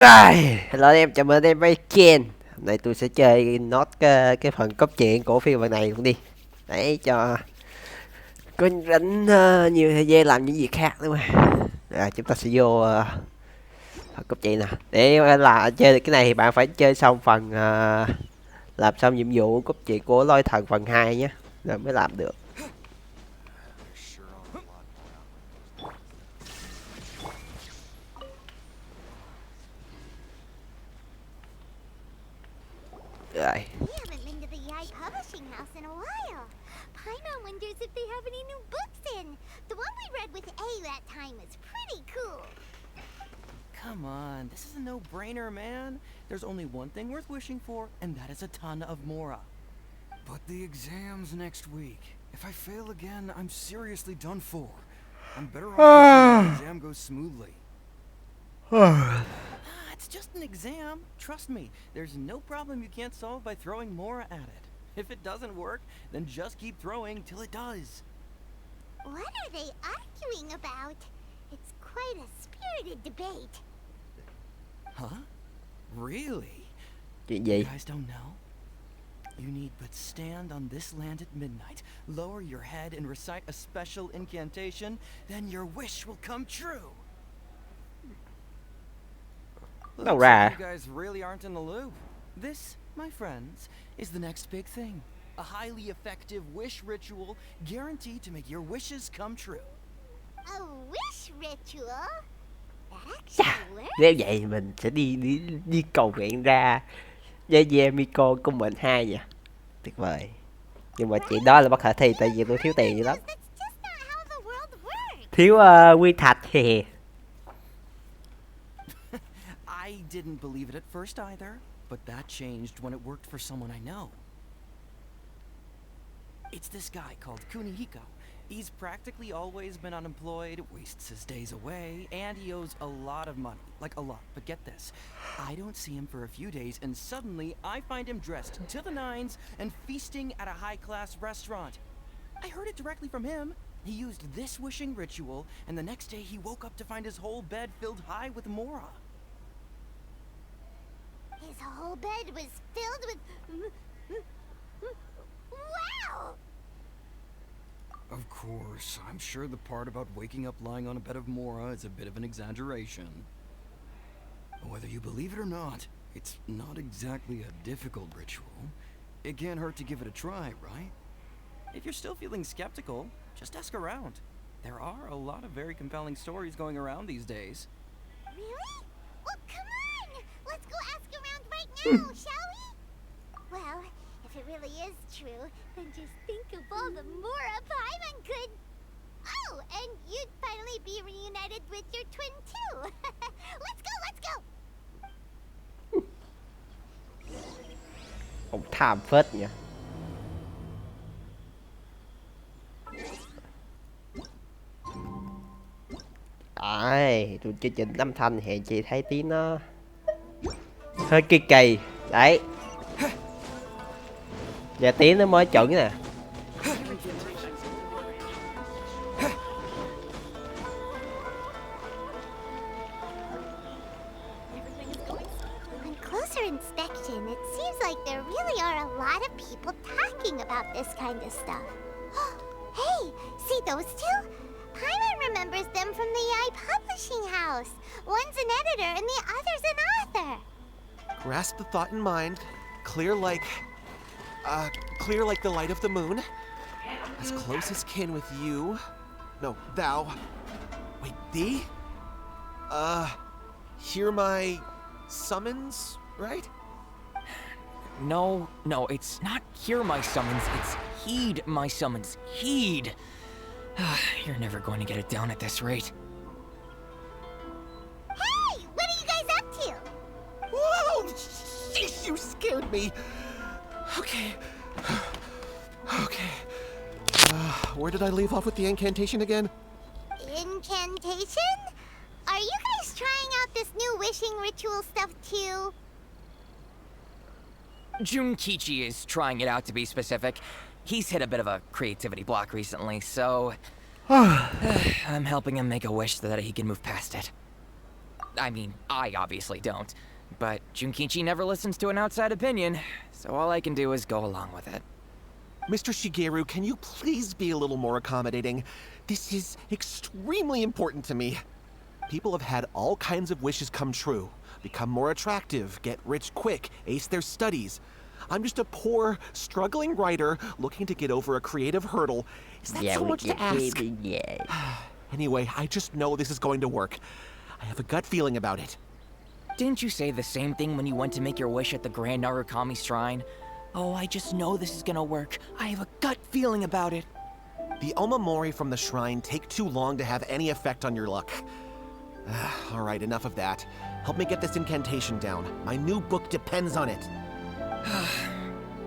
Rồi, hello em, chào mừng em với Kitsune. Hôm nay tôi sẽ chơi nốt cái phần cốt truyện của phiên bản này luôn đi. Để cho có rảnh nhiều thời gian làm những việc khác nữa mà. Rồi, chúng ta sẽ vô phần cốt truyện nè. Để là chơi được cái này thì bạn phải chơi xong phần làm xong nhiệm vụ cốt truyện của lôi thần phần 2 nhé. Rồi mới làm được. Rồi. We haven't been to the publishing house in a while. Paimon wonders if they have any new books in. The one we read with A that time was pretty cool. Come on, this is a no-brainer, man. There's only one thing worth wishing for, and that is a ton of Mora. But the exam's next week. If I fail again, I'm seriously done for. I'm better off if the exam goes smoothly. It's just an exam. Trust me, there's no problem you can't solve by throwing Mora at it. If it doesn't work, then just keep throwing till it does. What are they arguing about? It's quite a spirited debate. Huh? Really? Chuyện You gì? guys don't know? You need but stand on this land at midnight, lower your head and recite a special incantation, then your wish will come true. Đâu Looks ra? like you guys really aren't in the loop. This, my friends, is the next big thing. A highly effective wish ritual guaranteed to make your wishes come true. A wish ritual? That Chà, actually works? nếu vậy mình sẽ đi cầu nguyện ra miko cung mệnh 2 nha. Tuyệt vời. Nhưng mà chuyện đó là bất khả thi tại vì tôi thiếu tiền dữ lắm. That's just not how the world works. Thiếu nguyên thạch thì I didn't believe it at first either, but that changed when it worked for someone I know. It's this guy called Kunihiko. He's practically always been unemployed, wastes his days away, and he owes a lot of money. Like a lot. But get this, I don't see him for a few days, and suddenly I find him dressed to the nines and feasting at a high-class restaurant. I heard it directly from him. He used this wishing ritual, and the next day he woke up to find his whole bed filled high with Mora. His whole bed was filled with... Wow! Of course, I'm sure the part about waking up lying on a bed of Mora is a bit of an exaggeration. Whether you believe it or not, it's not exactly a difficult ritual. It can't hurt to give it a try, right? If you're still feeling skeptical, just ask around. There are a lot of very compelling stories going around these days. Really? Well, come on! Let's go ask around right now, shall we? Well, if it really is true, then just think of all the Mora Paimon could... Oh, and you'd finally be reunited with your twin too. Let's go, let's go! ông tham phết nha. Đấy, tôi chương trình âm thanh hẹn chị thấy tiếng nó hơi kỳ kỳ. Đấy. Và tiếng nó mới chuẩn nè. On closer inspection, it seems like there really are a lot of people talking about this kind of stuff. Hey, see those two? Paimon remembers them from the publishing house. One's an editor and the other's an author. Grasp the thought in mind. Clear like the light of the moon. As close as kin with you. No, thou. Wait, thee? Hear my summons, right? No, it's not hear my summons, it's heed my summons. Heed! You're never going to get it down at this rate. Hey, what are you guys up to? Whoa! Sheesh, you scared me. Okay. Okay. Where did I leave off with the incantation again? Incantation? Are you guys trying out this new wishing ritual stuff too? Junkichi is trying it out, to be specific. He's hit a bit of a creativity block recently, so I'm helping him make a wish so that he can move past it. I mean, I obviously don't. But Junkichi never listens to an outside opinion, so all I can do is go along with it. Mr. Shigeru, can you please be a little more accommodating? This is extremely important to me. People have had all kinds of wishes come true. Become more attractive, get rich quick, ace their studies. I'm just a poor, struggling writer looking to get over a creative hurdle. Is that so much to ask? Anyway, I just know this is going to work. I have a gut feeling about it. Didn't you say the same thing when you went to make your wish at the Grand Narukami Shrine? Oh, I just know this is gonna work. I have a gut feeling about it. The omamori from the shrine take too long to have any effect on your luck. Alright, enough of that. Help me get this incantation down. My new book depends on it.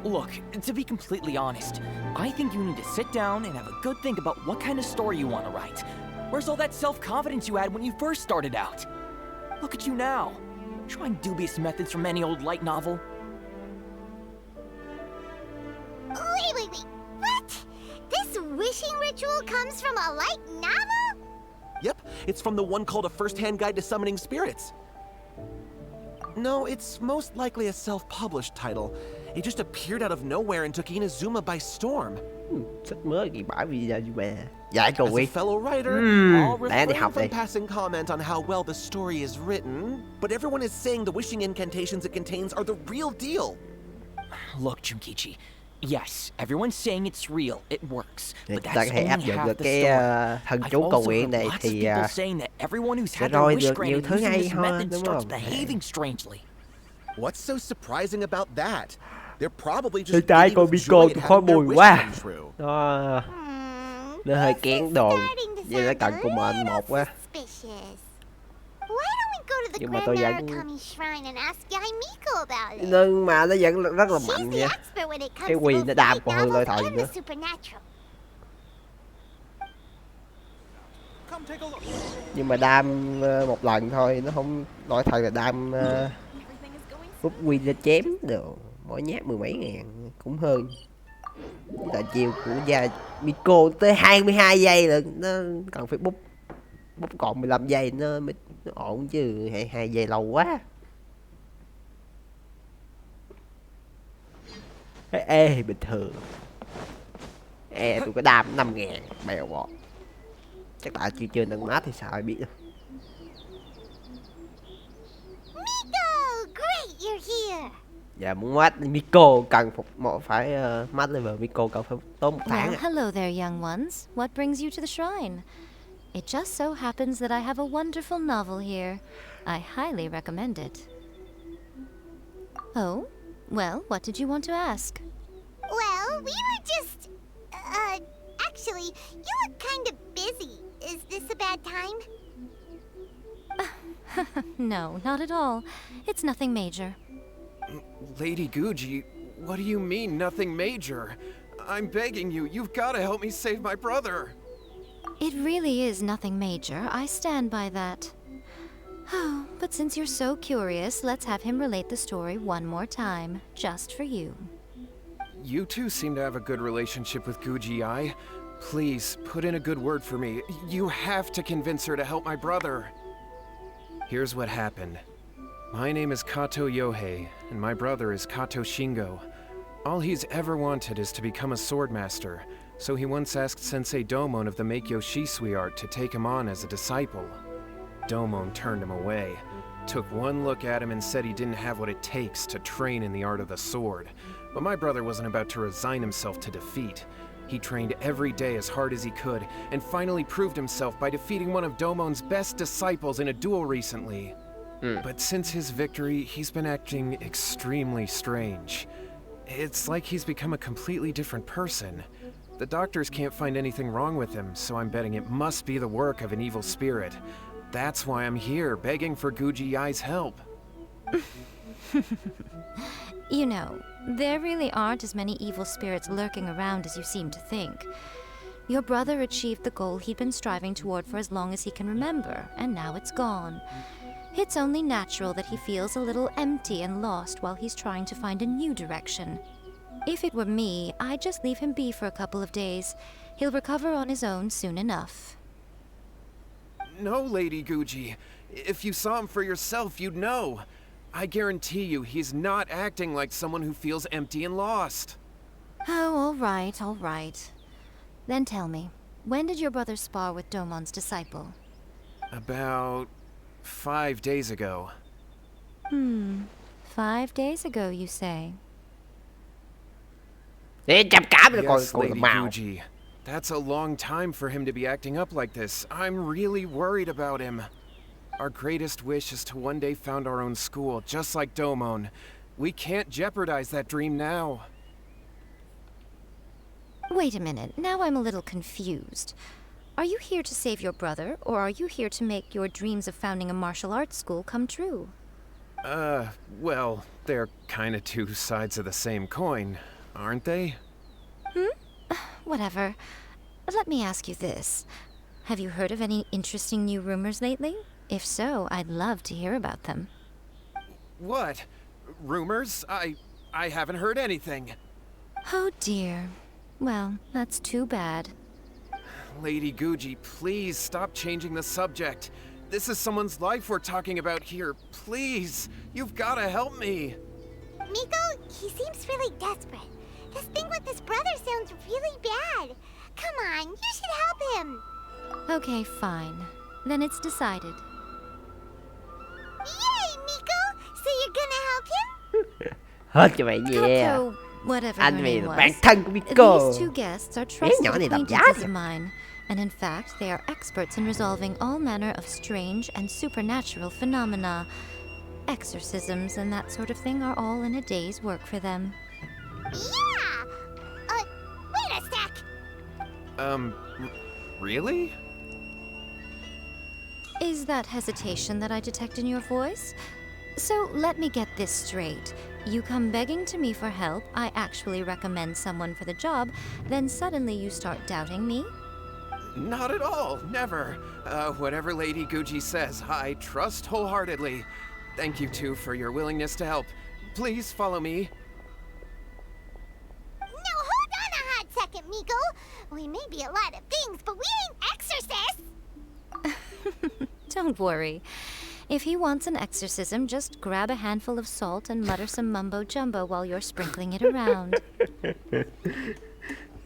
Look, to be completely honest, I think you need to sit down and have a good think about what kind of story you want to write. Where's all that self-confidence you had when you first started out? Look at you now, trying dubious methods from any old light novel. Wait. What? This wishing ritual comes from a light novel? Yep, it's from the one called A First-Hand Guide to Summoning Spirits. No, it's most likely a self-published title. It just appeared out of nowhere and took Inazuma by storm. Sách mới ghi bãi vì giờ mà giải cầu As a quy. fellow writer, I'll Để đi refrain học from đi. passing comment on how well the story is written, but everyone is saying the wishing incantations it contains are the real deal. Look, Junkichi, yes, everyone's saying it's real, it works, Thì but chúng ta that's có thể áp only dụng half được the cái story. thần I've chú cầu also nguyện heard này lots of thì people saying that everyone who's sẽ had their rồi wish được nhiều granted thứ using hay this ho, method đúng starts không? behaving strangely. What's so surprising about that? They're probably Thì just tại giddy con with Miko joy at tôi khói having their mùi wish quá. come true. Nó hơi kén đồn. Starting to Vậy nó sound cần a cùng mệnh little một quá. suspicious. Why don't we go to the Nhưng mà Grand tôi vẫn- Narukami Shrine and ask Yai Miko about it? Nhưng mà nó vẫn rất là She's mạnh the nha. expert when it comes Cái to quỳ both nó đam light còn hơn lôi novels thần and the nữa. supernatural. Come take a look. Nhưng mà đam một lần thôi, nó không lôi thần là đam rút quy ra chém đồ. Mỗi nhát mười mấy ngàn cũng hơn. Là chiều của gia Miko tới 22 giây lận, nó cần phải bút còn 15 giây nó mới nó ổn chứ 22 giây lâu quá. Ê bình thường. Tôi có đam 5.000 bèo bọt. Chắc tại chưa nâng mát thì sao ai biết đâu. Miko, great, you're here. Dạ muốn mát Miko cần phải mát level Miko cần phải tốn 1 tháng. Well, hello there, young ones. What brings you to the shrine? It just so happens that I have a wonderful novel here. I highly recommend it. Oh? Well, what did you want to ask? Well, we were just... actually, you look kind of busy. Is this a bad time? No, not at all. It's nothing major. Lady Guji, what do you mean, nothing major? I'm begging you, you've got to help me save my brother. It really is nothing major. I stand by that. Oh, but since you're so curious, let's have him relate the story one more time, just for you. You two seem to have a good relationship with Guji-ai. Please, put in a good word for me. You have to convince her to help my brother. Here's what happened. My name is Kato Yohei, and my brother is Kato Shingo. All he's ever wanted is to become a swordmaster, so he once asked Sensei Domon of the Meikyo Shisui art to take him on as a disciple. Domon turned him away, took one look at him and said he didn't have what it takes to train in the art of the sword. But my brother wasn't about to resign himself to defeat. He trained every day as hard as he could, and finally proved himself by defeating one of Domon's best disciples in a duel recently. But since his victory, he's been acting extremely strange. It's like he's become a completely different person. The doctors can't find anything wrong with him, so I'm betting it must be the work of an evil spirit. That's why I'm here, begging for Guji-ai's help. You know, there really aren't as many evil spirits lurking around as you seem to think. Your brother achieved the goal he'd been striving toward for as long as he can remember, and now it's gone. It's only natural that he feels a little empty and lost while he's trying to find a new direction. If it were me, I'd just leave him be for a couple of days. He'll recover on his own soon enough. No, Lady Guji. If you saw him for yourself, you'd know. I guarantee you, he's not acting like someone who feels empty and lost. Oh, all right, all right. Then tell me, when did your brother spar with Domon's disciple? About 5 days ago. 5 days ago, you say? Để trầm cảm là Yes, còn Lady màu. Guji. That's a long time for him to be acting up like this. I'm really worried about him. Our greatest wish is to one day found our own school, just like Domon. We can't jeopardize that dream now. Wait a minute, now I'm a little confused. Are you here to save your brother, or are you here to make your dreams of founding a martial arts school come true? Well, they're kinda two sides of the same coin, aren't they? Whatever. Let me ask you this. Have you heard of any interesting new rumors lately? If so, I'd love to hear about them. What? Rumors? I haven't heard anything. Oh dear. Well, that's too bad. Lady Guji, please stop changing the subject. This is someone's life we're talking about here. Please, you've gotta help me. Miko, he seems really desperate. This thing with his brother sounds really bad. Come on, you should help him. Okay, fine. Then it's decided. Yay, Miko! So you're gonna help him? Hết cho mày yeah. Kato, whatever Anh your mày name là was. bạn thân của Miko. These two guests are trusted nhỏ này làm giá acquaintances vậy? of mine, and in fact, they are experts in resolving all manner of strange and supernatural phenomena. Exorcisms and that sort of thing are all in a day's work for them. Yeah! Wait a sec! Really? Is that hesitation that I detect in your voice? So let me get this straight. You come begging to me for help, I actually recommend someone for the job, then suddenly you start doubting me? Not at all, never. Whatever Lady Guji says, I trust wholeheartedly. Thank you two for your willingness to help. Please follow me. Now hold on a hot second, Miko. We may be a lot of things, but we ain't exorcists. Don't worry. If he wants an exorcism, just grab a handful of salt and mutter some mumbo-jumbo while you're sprinkling it around.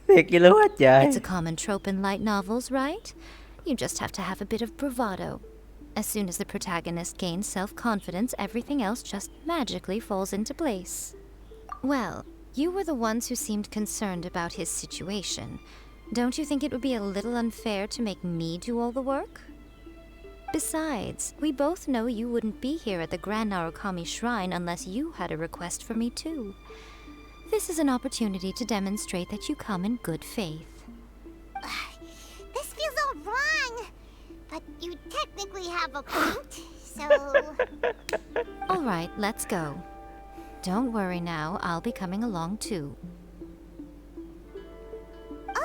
Thiệt vậy luôn á trời. It's a common trope in light novels, right? You just have to have a bit of bravado. As soon as the protagonist gains self-confidence, everything else just magically falls into place. Well, you were the ones who seemed concerned about his situation. Don't you think it would be a little unfair to make me do all the work? Besides, we both know you wouldn't be here at the Grand Narukami Shrine unless you had a request for me too. This is an opportunity to demonstrate that you come in good faith. This feels all wrong. But you technically have a point, so... All right, let's go. Don't worry now, I'll be coming along too.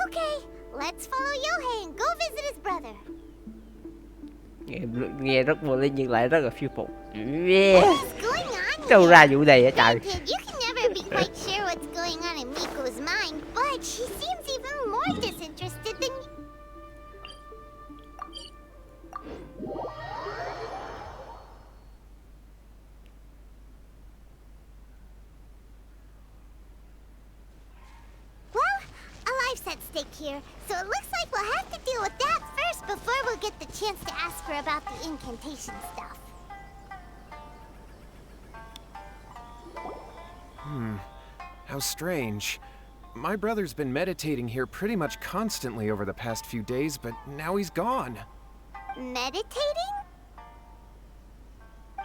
Okay, let's follow Yohei and go visit his brother. Nghe rất vô lý nhưng lại rất là phiêu phục. Yeah. What's going on Đâu here? ra vụ này hả trời? Granted, you can never be quite sure what's going on in Miko's mind, but she seems even more disinterested than... Well, a life's at stake here, so it looks like we'll have to deal with that first before we'll get the chance to ask her about the incantation stuff. How strange. My brother's been meditating here pretty much constantly over the past few days, but now he's gone. Meditating?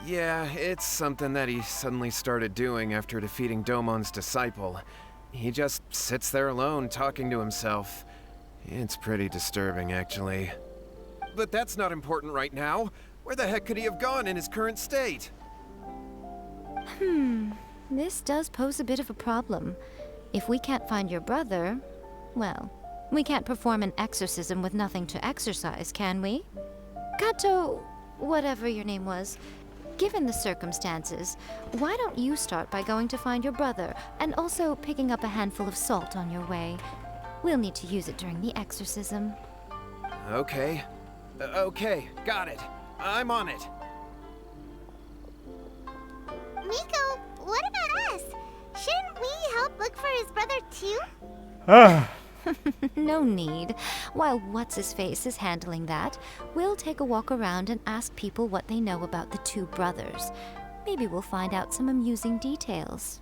Yeah, it's something that he suddenly started doing after defeating Domon's disciple. He just sits there alone, talking to himself. It's pretty disturbing, actually. But that's not important right now. Where the heck could he have gone in his current state? This does pose a bit of a problem. If we can't find your brother, well, we can't perform an exorcism with nothing to exorcise, can we? Kato, whatever your name was, given the circumstances, why don't you start by going to find your brother and also picking up a handful of salt on your way? We'll need to use it during the exorcism. Okay. Okay, got it. I'm on it. his brother too? No need. While What's-His-Face is handling that, we'll take a walk around and ask people what they know about the two brothers. Maybe we'll find out some amusing details.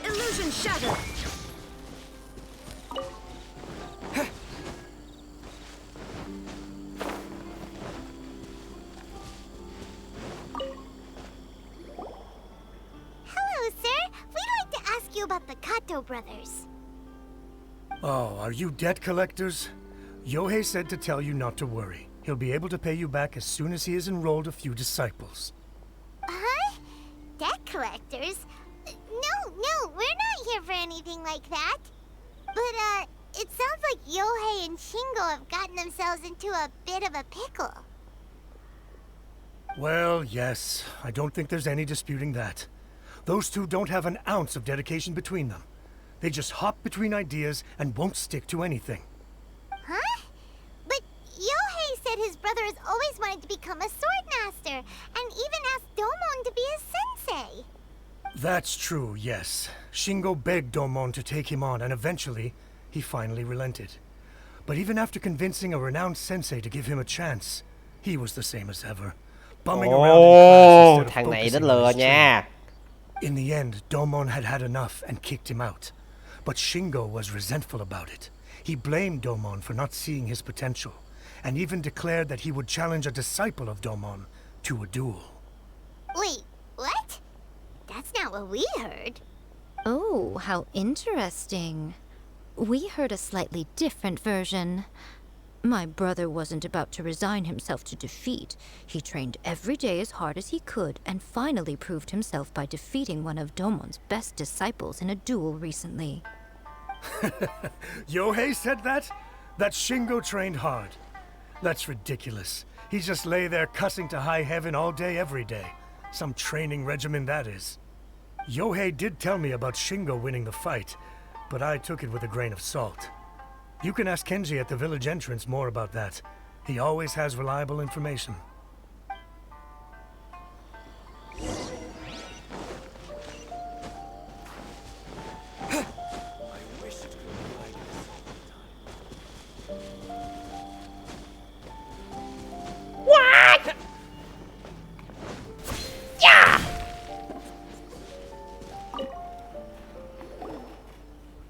Illusion shattered! Hello, sir. We'd like to ask you about the Kato brothers. Oh, are you debt collectors? Yohei said to tell you not to worry. He'll be able to pay you back as soon as he has enrolled a few disciples. Huh? Debt collectors? No, we're not here for anything like that. But, it sounds like Yohei and Shingo have gotten themselves into a bit of a pickle. Well, yes. I don't think there's any disputing that. Those two don't have an ounce of dedication between them. They just hop between ideas and won't stick to anything. Huh? But Yohei said his brother has always wanted to become a sword master, and even asked Domon to be his sensei. That's true, yes. Shingo begged Domon to take him on, and eventually, he finally relented. But even after convincing a renowned sensei to give him a chance, he was the same as ever, bumming around in class instead of Thằng này focusing nó on lừa his training. nha. In the end, Domon had had enough and kicked him out. But Shingo was resentful about it. He blamed Domon for not seeing his potential, and even declared that he would challenge a disciple of Domon to a duel. Wait, what? That's not what we heard. Oh, how interesting. We heard a slightly different version. My brother wasn't about to resign himself to defeat. He trained every day as hard as he could and finally proved himself by defeating one of Domon's best disciples in a duel recently. Yohei said that? That Shingo trained hard. That's ridiculous. He just lay there cussing to high heaven all day every day. Some training regimen that is. Yohei did tell me about Shingo winning the fight, but I took it with a grain of salt. You can ask Kenji at the village entrance more about that. He always has reliable information.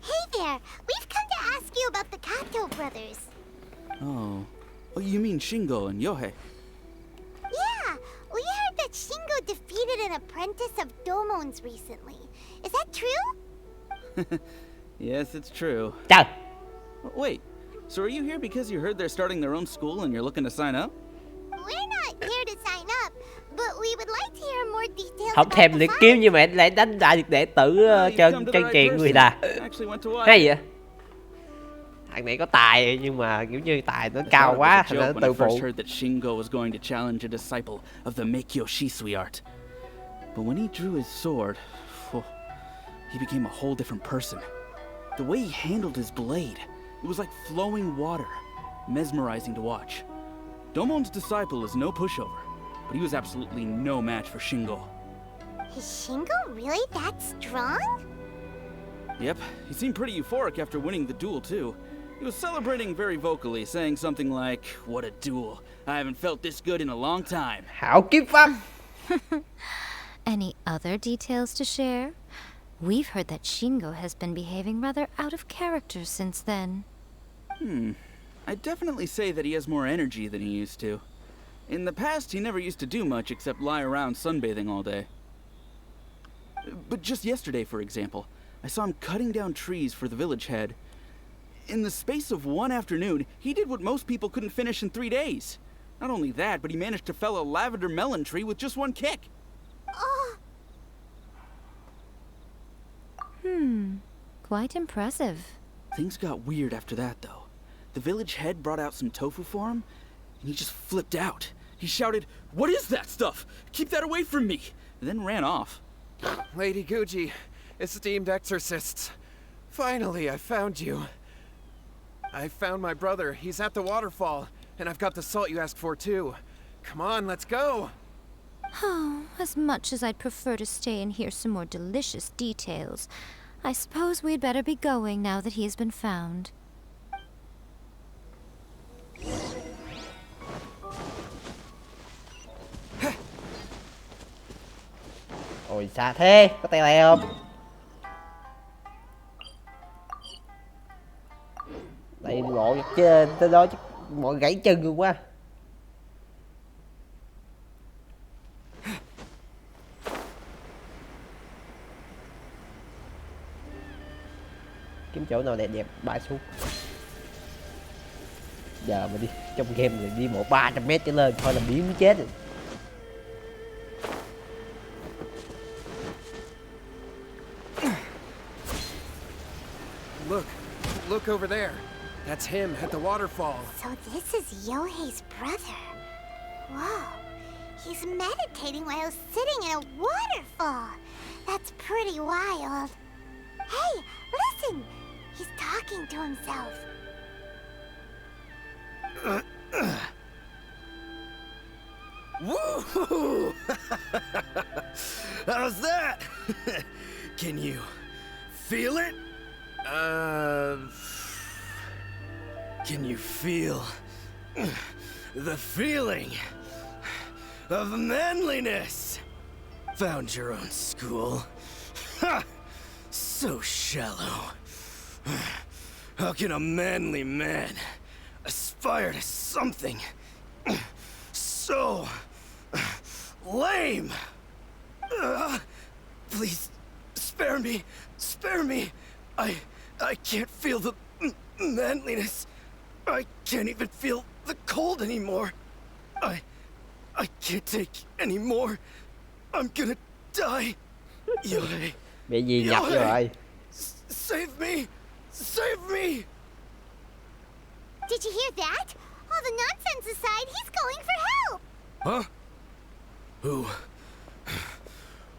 Hey there, we've come to ask you about the Kato brothers. Oh, you mean Shingo and Yohei? Yeah, we heard that Shingo defeated an apprentice of Domon's recently. Is that true? Yes, it's true. Trời. Wait, so are you here because you heard they're starting their own school and you're looking to sign up? We're not here to sign up, but we would like to hear more details Không about thèm the luyện fight. kiếm nhưng mà lại đánh đại được đệ tử You've chân come to the chân right truyền người person. ta. I actually went to watch. Hay vậy? Thằng này có tài nhưng mà kiểu như tài nó I cao thought it quá was a thành ra joke nó when I tự phụ. first heard that Shingo was going to challenge a disciple of the Meikyo Shisui art. But when he drew his sword, he became a whole different person. The way he handled his blade, it was like flowing water, mesmerizing to watch. Domon's disciple is no pushover, but he was absolutely no match for Shingo. Is Shingo really that strong? Yep, he seemed pretty euphoric after winning the duel too. He was celebrating very vocally, saying something like, "What a duel. I haven't felt this good in a long time." Hảo kiếp pháp. Any other details to share? We've heard that Shingo has been behaving rather out of character since then. I'd definitely say that he has more energy than he used to. In the past, he never used to do much except lie around sunbathing all day. But just yesterday, for example, I saw him cutting down trees for the village head. In the space of one afternoon, he did what most people couldn't finish in 3 days. Not only that, but he managed to fell a lavender melon tree with just one kick. Oh, Quite impressive. Things got weird after that, though. The village head brought out some tofu for him, and he just flipped out. He shouted, "What is that stuff? Keep that away from me!" and then ran off. Lady Guji, esteemed exorcists. Finally, I found you. I found my brother. He's at the waterfall, and I've got the salt you asked for, too. Come on, let's go. Oh, as much as I'd prefer to stay and hear some more delicious details, I suppose we'd better be going now that he has been found. Ôi xa thế, có tay này không? Đây lộ trên tới đó chắc mọi gãy chân luôn quá. Kiếm chỗ nào đẹp đẹp bay xuống. Giờ mà đi trong game thì đi bộ 300 m trở lên thôi là biến muốn chết rồi. Look over there. That's him at the waterfall. So this is Yohei's brother. Whoa. He's meditating while sitting in a waterfall. That's pretty wild. Hey, listen! He's talking to himself. Woo! How's that? Can you feel it? Can you feel the feeling of manliness? Found your own school. Ha! So shallow. How can a manly man aspire to something so lame? Please, spare me. Spare me. I can't feel the manliness. I can't even feel the cold anymore. I can't take any more. I'm gonna die. Yohei. Bị gì nhập rồi. Save me! Save me! Did you hear that? All the nonsense aside, he's calling for help! Huh?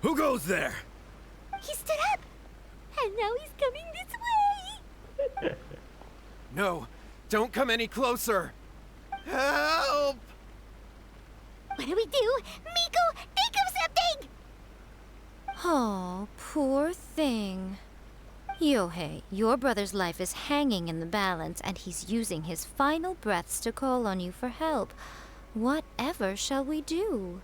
Who goes there? He stood up! And now he's coming this way! No, don't come any closer. Help! What do we do? Miko, think of something! Oh, poor thing. Yohei, your brother's life is hanging in the balance, and he's using his final breaths to call on you for help. Whatever shall we do?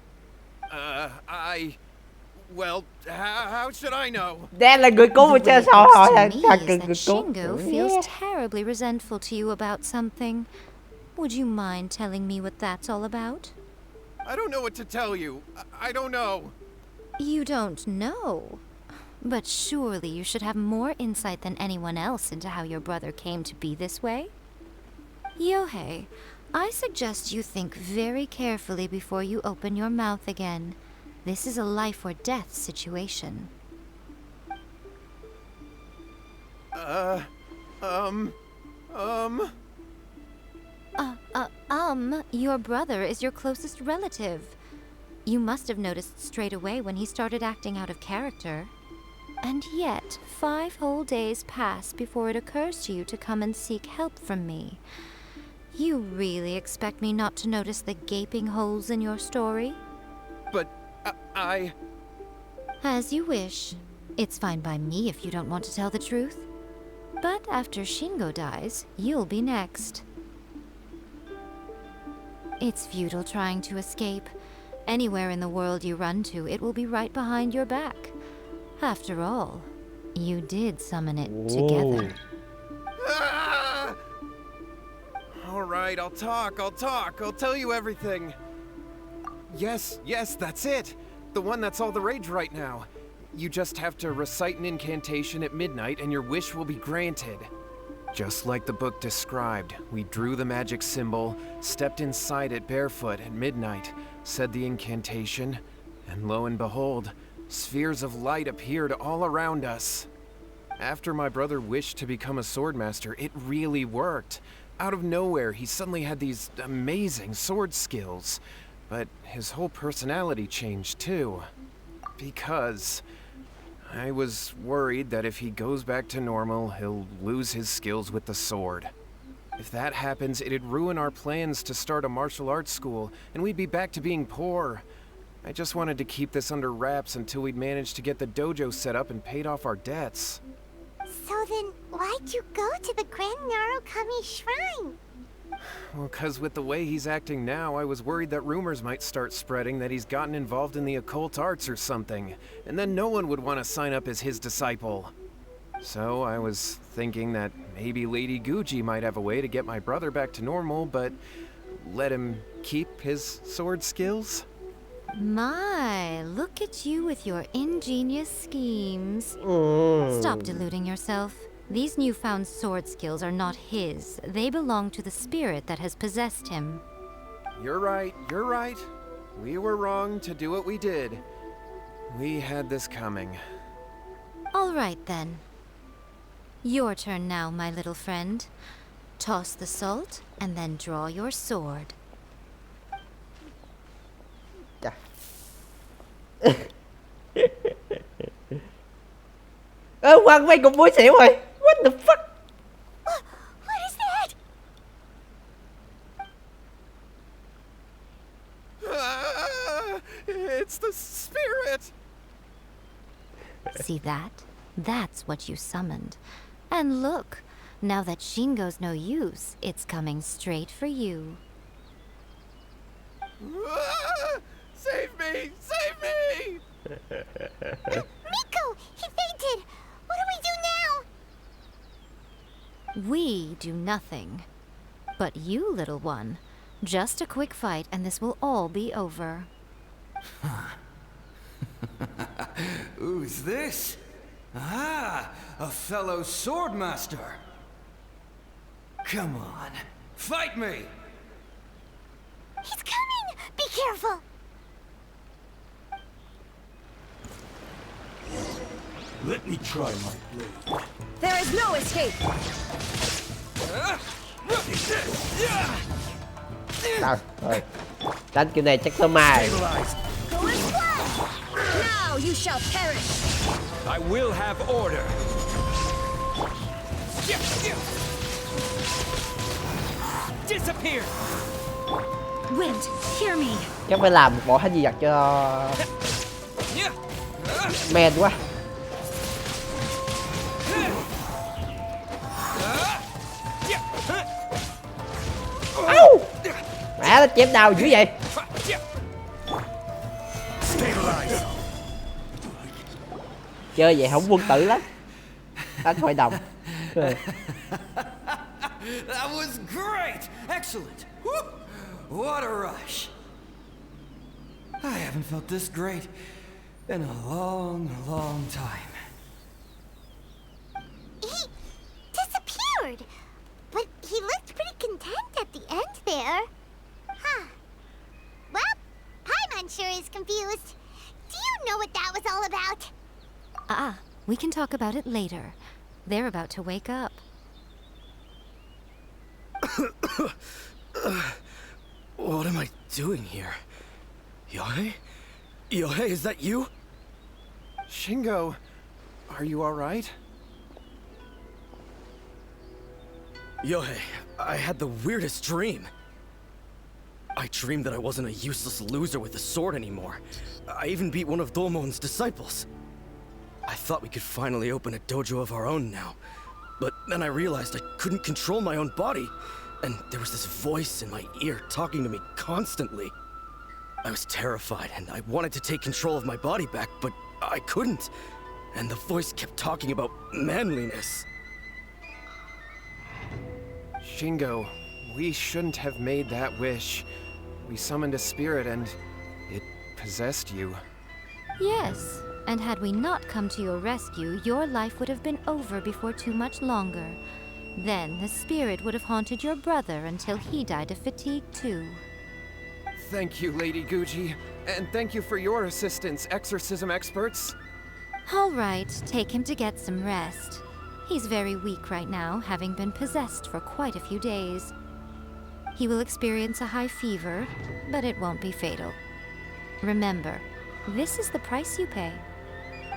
Well, how should I know? Đang là người cứu The way mà it sao looks hỏi to thằng me thằng is người that cứu. Shingo feels terribly resentful to you about something. Would you mind telling me what that's all about? I don't know what to tell you. I don't know. You don't know? But surely you should have more insight than anyone else into how your brother came to be this way? Yohei, I suggest you think very carefully before you open your mouth again. This is a life or death situation. Your brother is your closest relative. You must have noticed straight away when he started acting out of character. And yet, 5 whole days pass before it occurs to you to come and seek help from me. You really expect me not to notice the gaping holes in your story? But I... As you wish. It's fine by me if you don't want to tell the truth. But after Shingo dies, you'll be next. It's futile trying to escape. Anywhere in the world you run to, it will be right behind your back. After all, you did summon it together. Ah! All right, I'll talk. I'll tell you everything. Yes, that's it. The one that's all the rage right now. You just have to recite an incantation at midnight and your wish will be granted. Just like the book described, we drew the magic symbol, stepped inside it barefoot at midnight, said the incantation, and lo and behold, spheres of light appeared all around us. After my brother wished to become a swordmaster, it really worked. Out of nowhere, he suddenly had these amazing sword skills. But his whole personality changed too. Because I was worried that if he goes back to normal, he'll lose his skills with the sword. If that happens, it'd ruin our plans to start a martial arts school, and we'd be back to being poor. I just wanted to keep this under wraps until we'd managed to get the dojo set up and paid off our debts. So then, why'd you go to the Grand Narukami Shrine? Well, 'cause with the way he's acting now, I was worried that rumors might start spreading that he's gotten involved in the occult arts or something, and then no one would want to sign up as his disciple. So I was thinking that maybe Lady Guji might have a way to get my brother back to normal, but let him keep his sword skills? My, look at you with your ingenious schemes. Stop deluding yourself. These newfound sword skills are not his. They belong to the spirit that has possessed him. You're right, you're right. We were wrong to do what we did. We had this coming. All right, then. Your turn now, my little friend. Toss the salt, and then draw your sword. Chà. Ơ, Quang quay cùng mũi xỉu rồi. What the fuck? What is that? It's the spirit! See that? That's what you summoned. And look, now that Shingo's no use, it's coming straight for you. Save me! Save me! Miko! He fainted! What do we do now? We do nothing. But you, little one, just a quick fight and this will all be over. Who's this? Ah, a fellow swordmaster. Come on, fight me! He's coming! Be careful! Let me try my blade. There is no escape! Rồi, rồi. Đánh kiểu này chắc tao mài. Go and fly! Now you shall perish! I will have order. Disappear! Wind, hear me! Chắc phải làm một bộ hết gì vật cho men quá. Âu! Mẹ nó chém đau dữ vậy. Chơi vậy không quân tử lắm. Đánh hội đồng. That was great! Excellent! Woo! What a rush! I haven't felt this great in a long, long time. He disappeared! But he looked pretty content at the end there. Huh. Well, Paimon sure is confused. Do you know what that was all about? We can talk about it later. They're about to wake up. What am I doing here? Yohei? Yohei, is that you? Shingo, are you alright? Yohei, I had the weirdest dream. I dreamed that I wasn't a useless loser with a sword anymore. I even beat one of Domon's disciples. I thought we could finally open a dojo of our own now. But then I realized I couldn't control my own body. And there was this voice in my ear talking to me constantly. I was terrified and I wanted to take control of my body back, but I couldn't. And the voice kept talking about manliness. Shingo, we shouldn't have made that wish. We summoned a spirit and it possessed you. Yes, and had we not come to your rescue, your life would have been over before too much longer. Then the spirit would have haunted your brother until he died of fatigue too. Thank you, Lady Guji, and thank you for your assistance, exorcism experts. All right, take him to get some rest. He's very weak right now, having been possessed for quite a few days. He will experience a high fever, but it won't be fatal. Remember, this is the price you pay.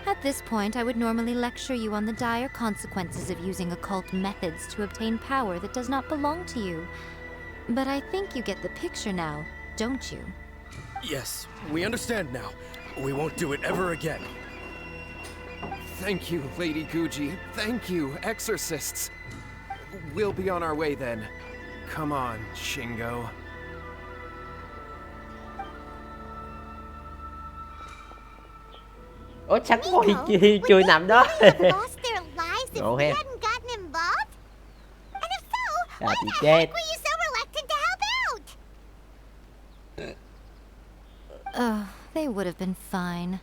At this point, I would normally lecture you on the dire consequences of using occult methods to obtain power that does not belong to you. But I think you get the picture now, don't you? Yes, we understand now. We won't do it ever again. Thank you, Lady Guji. Thank you, exorcists. We'll be on our way then. Come on, Shingo. Ủa sao có con Miko, chui nằm đó? would they have lost their lives if Ngộ we ha. hadn't gotten involved? And if so, Dạ why thì the chết. heck were you so reluctant to help out? They would have been fine.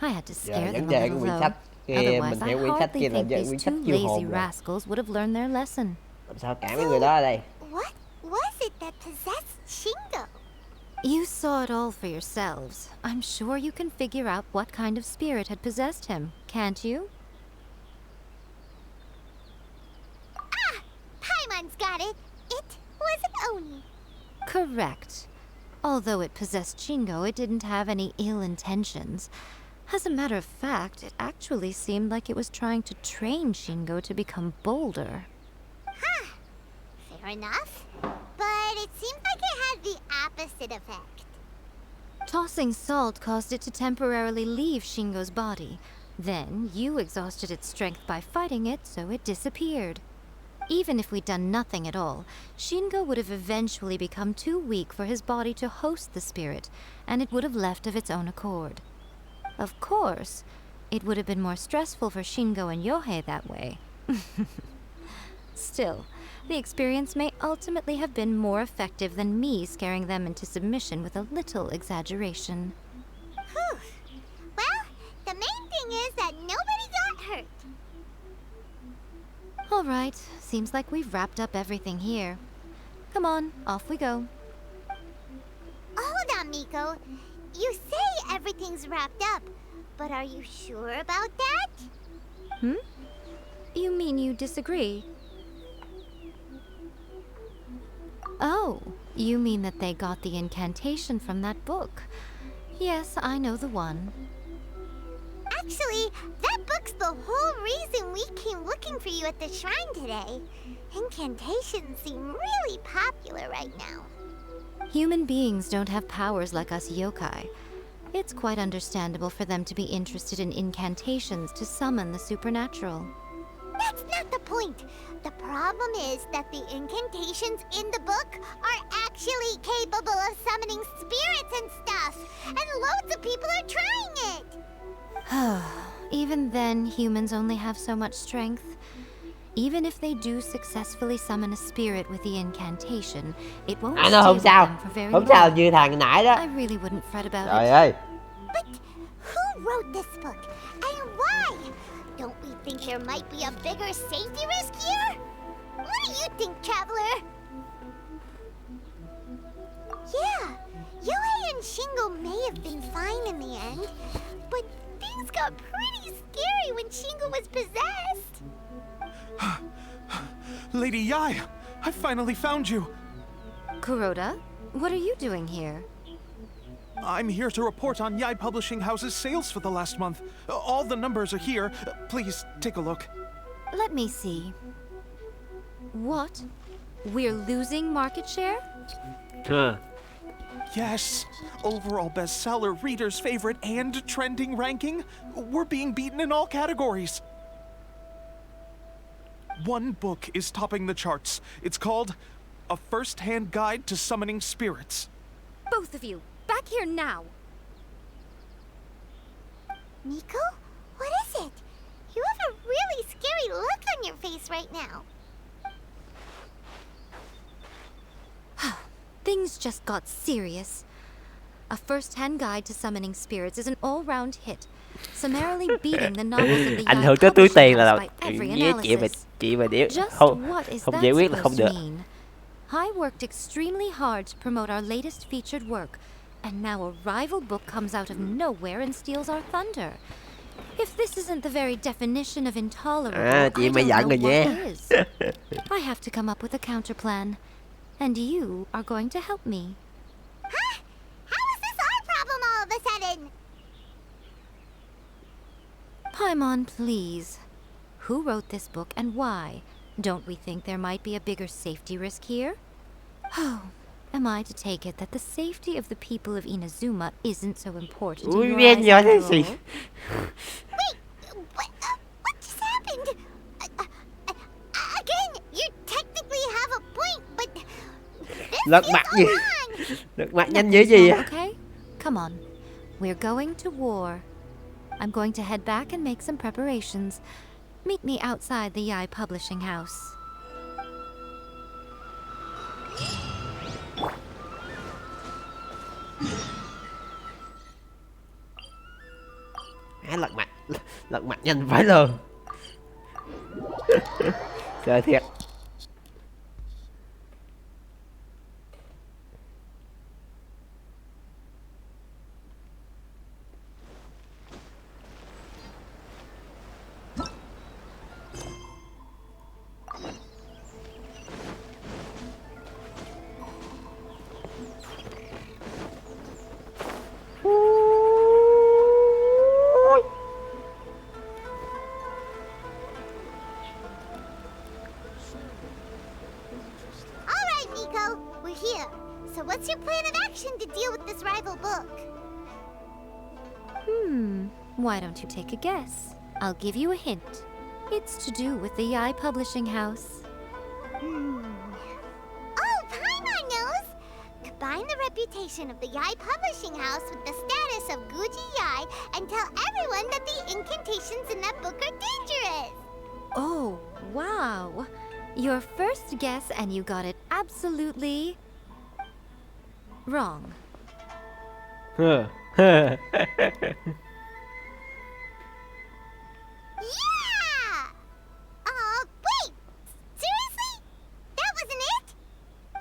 I had to Dạ, scare them vấn đề a của little quyển though. sách kia Otherwise, mình I theo quyển sách hardly kia là think quyển these sách two chiêu lazy hồn rồi. rascals would have learned their lesson. Làm sao cản mấy người đó ở đây? What was it that possessed Shingo? You saw it all for yourselves. I'm sure you can figure out what kind of spirit had possessed him, can't you? Paimon's got it. It was an Oni. Correct. Although it possessed Shingo, it didn't have any ill intentions. As a matter of fact, it actually seemed like it was trying to train Shingo to become bolder. Fair enough. But it seemed like it had the opposite effect. Tossing salt caused it to temporarily leave Shingo's body. Then, you exhausted its strength by fighting it, so it disappeared. Even if we'd done nothing at all, Shingo would have eventually become too weak for his body to host the spirit, and it would have left of its own accord. Of course, it would have been more stressful for Shingo and Yohei that way. Still, the experience may ultimately have been more effective than me scaring them into submission with a little exaggeration. Whew. Well, the main thing is that nobody got hurt. All right, seems like we've wrapped up everything here. Come on, off we go. Hold on, Miko. You say everything's wrapped up, but are you sure about that? You mean you disagree? Oh, you mean that they got the incantation from that book. Yes, I know the one. Actually, that book's the whole reason we came looking for you at the shrine today. Incantations seem really popular right now. Human beings don't have powers like us yokai. It's quite understandable for them to be interested in incantations to summon the supernatural. That's not the point. The problem is that the incantations in the book are actually capable of summoning spirits and stuff, and loads of people are trying it. Even then, humans only have so much strength. Even if they do successfully summon a spirit with the incantation, it won't Nó stay không with sao. them for very Không sao long. như thằng nãy đó. I really wouldn't fret about Trời it. ơi. But who wrote this book, and why? Don't we think there might be a bigger safety risk here? What do you think, Traveler? Yeah, Yohei and Shingo may have been fine in the end, but things got pretty scary when Shingo was possessed. Lady Yai, I finally found you. Kuroda, what are you doing here? I'm here to report on Yai Publishing House's sales for the last month. All the numbers are here. Please take a look. Let me see. What? We're losing market share? Huh. Yes, overall bestseller, readers' favorite, and trending ranking. We're being beaten in all categories. One book is topping the charts. It's called A First-Hand Guide to Summoning Spirits. Both of you, back here now! Miko? What is it? You have a really scary look on your face right now. Things just got serious. A First-Hand Guide to Summoning Spirits is an all-round hit, summarily beating the novels of the Ảnh Yai hưởng tới túi Publishing tiền là House by every với chị mà đĩa Just không what is không that giải quyết là không supposed được. to mean? I worked extremely hard to promote our latest featured work, and now a rival book comes out of nowhere and steals our thunder. If this isn't the very definition of intolerable, chị I mày don't giận know rồi what nha. is. I have to come up with a counterplan, and you are going to help me. Huh? How is this our problem all of a sudden? Paimon, please. Who wrote this book and why? Don't we think there might be a bigger safety risk here? Oh, Am I to take it that the safety of the people of Inazuma isn't so important in Ui, your nghe eyes nhỏ thế after gì? all? What just happened? Again, you technically have a point, but this Lật feels mặt gì? wrong. Lật mặt nhanh dữ gì vậy? Okay? Come on. We're going to war. I'm going to head back and make some preparations. Meet me outside the Yai Publishing House. Lật mặt nhanh phải luôn. Sợ thiệt. All right, Miko, we're here. So what's your plan of action to deal with this rival book? Why don't you take a guess? I'll give you a hint. It's to do with the Yai Publishing House. Oh, Paimon knows! Combine the reputation of the Yai Publishing House with the status of Guji Yai and tell everyone that the incantations in that book are dangerous! Oh, wow. Your first guess and you got it absolutely wrong. Yeah! Wait! Seriously? That wasn't it?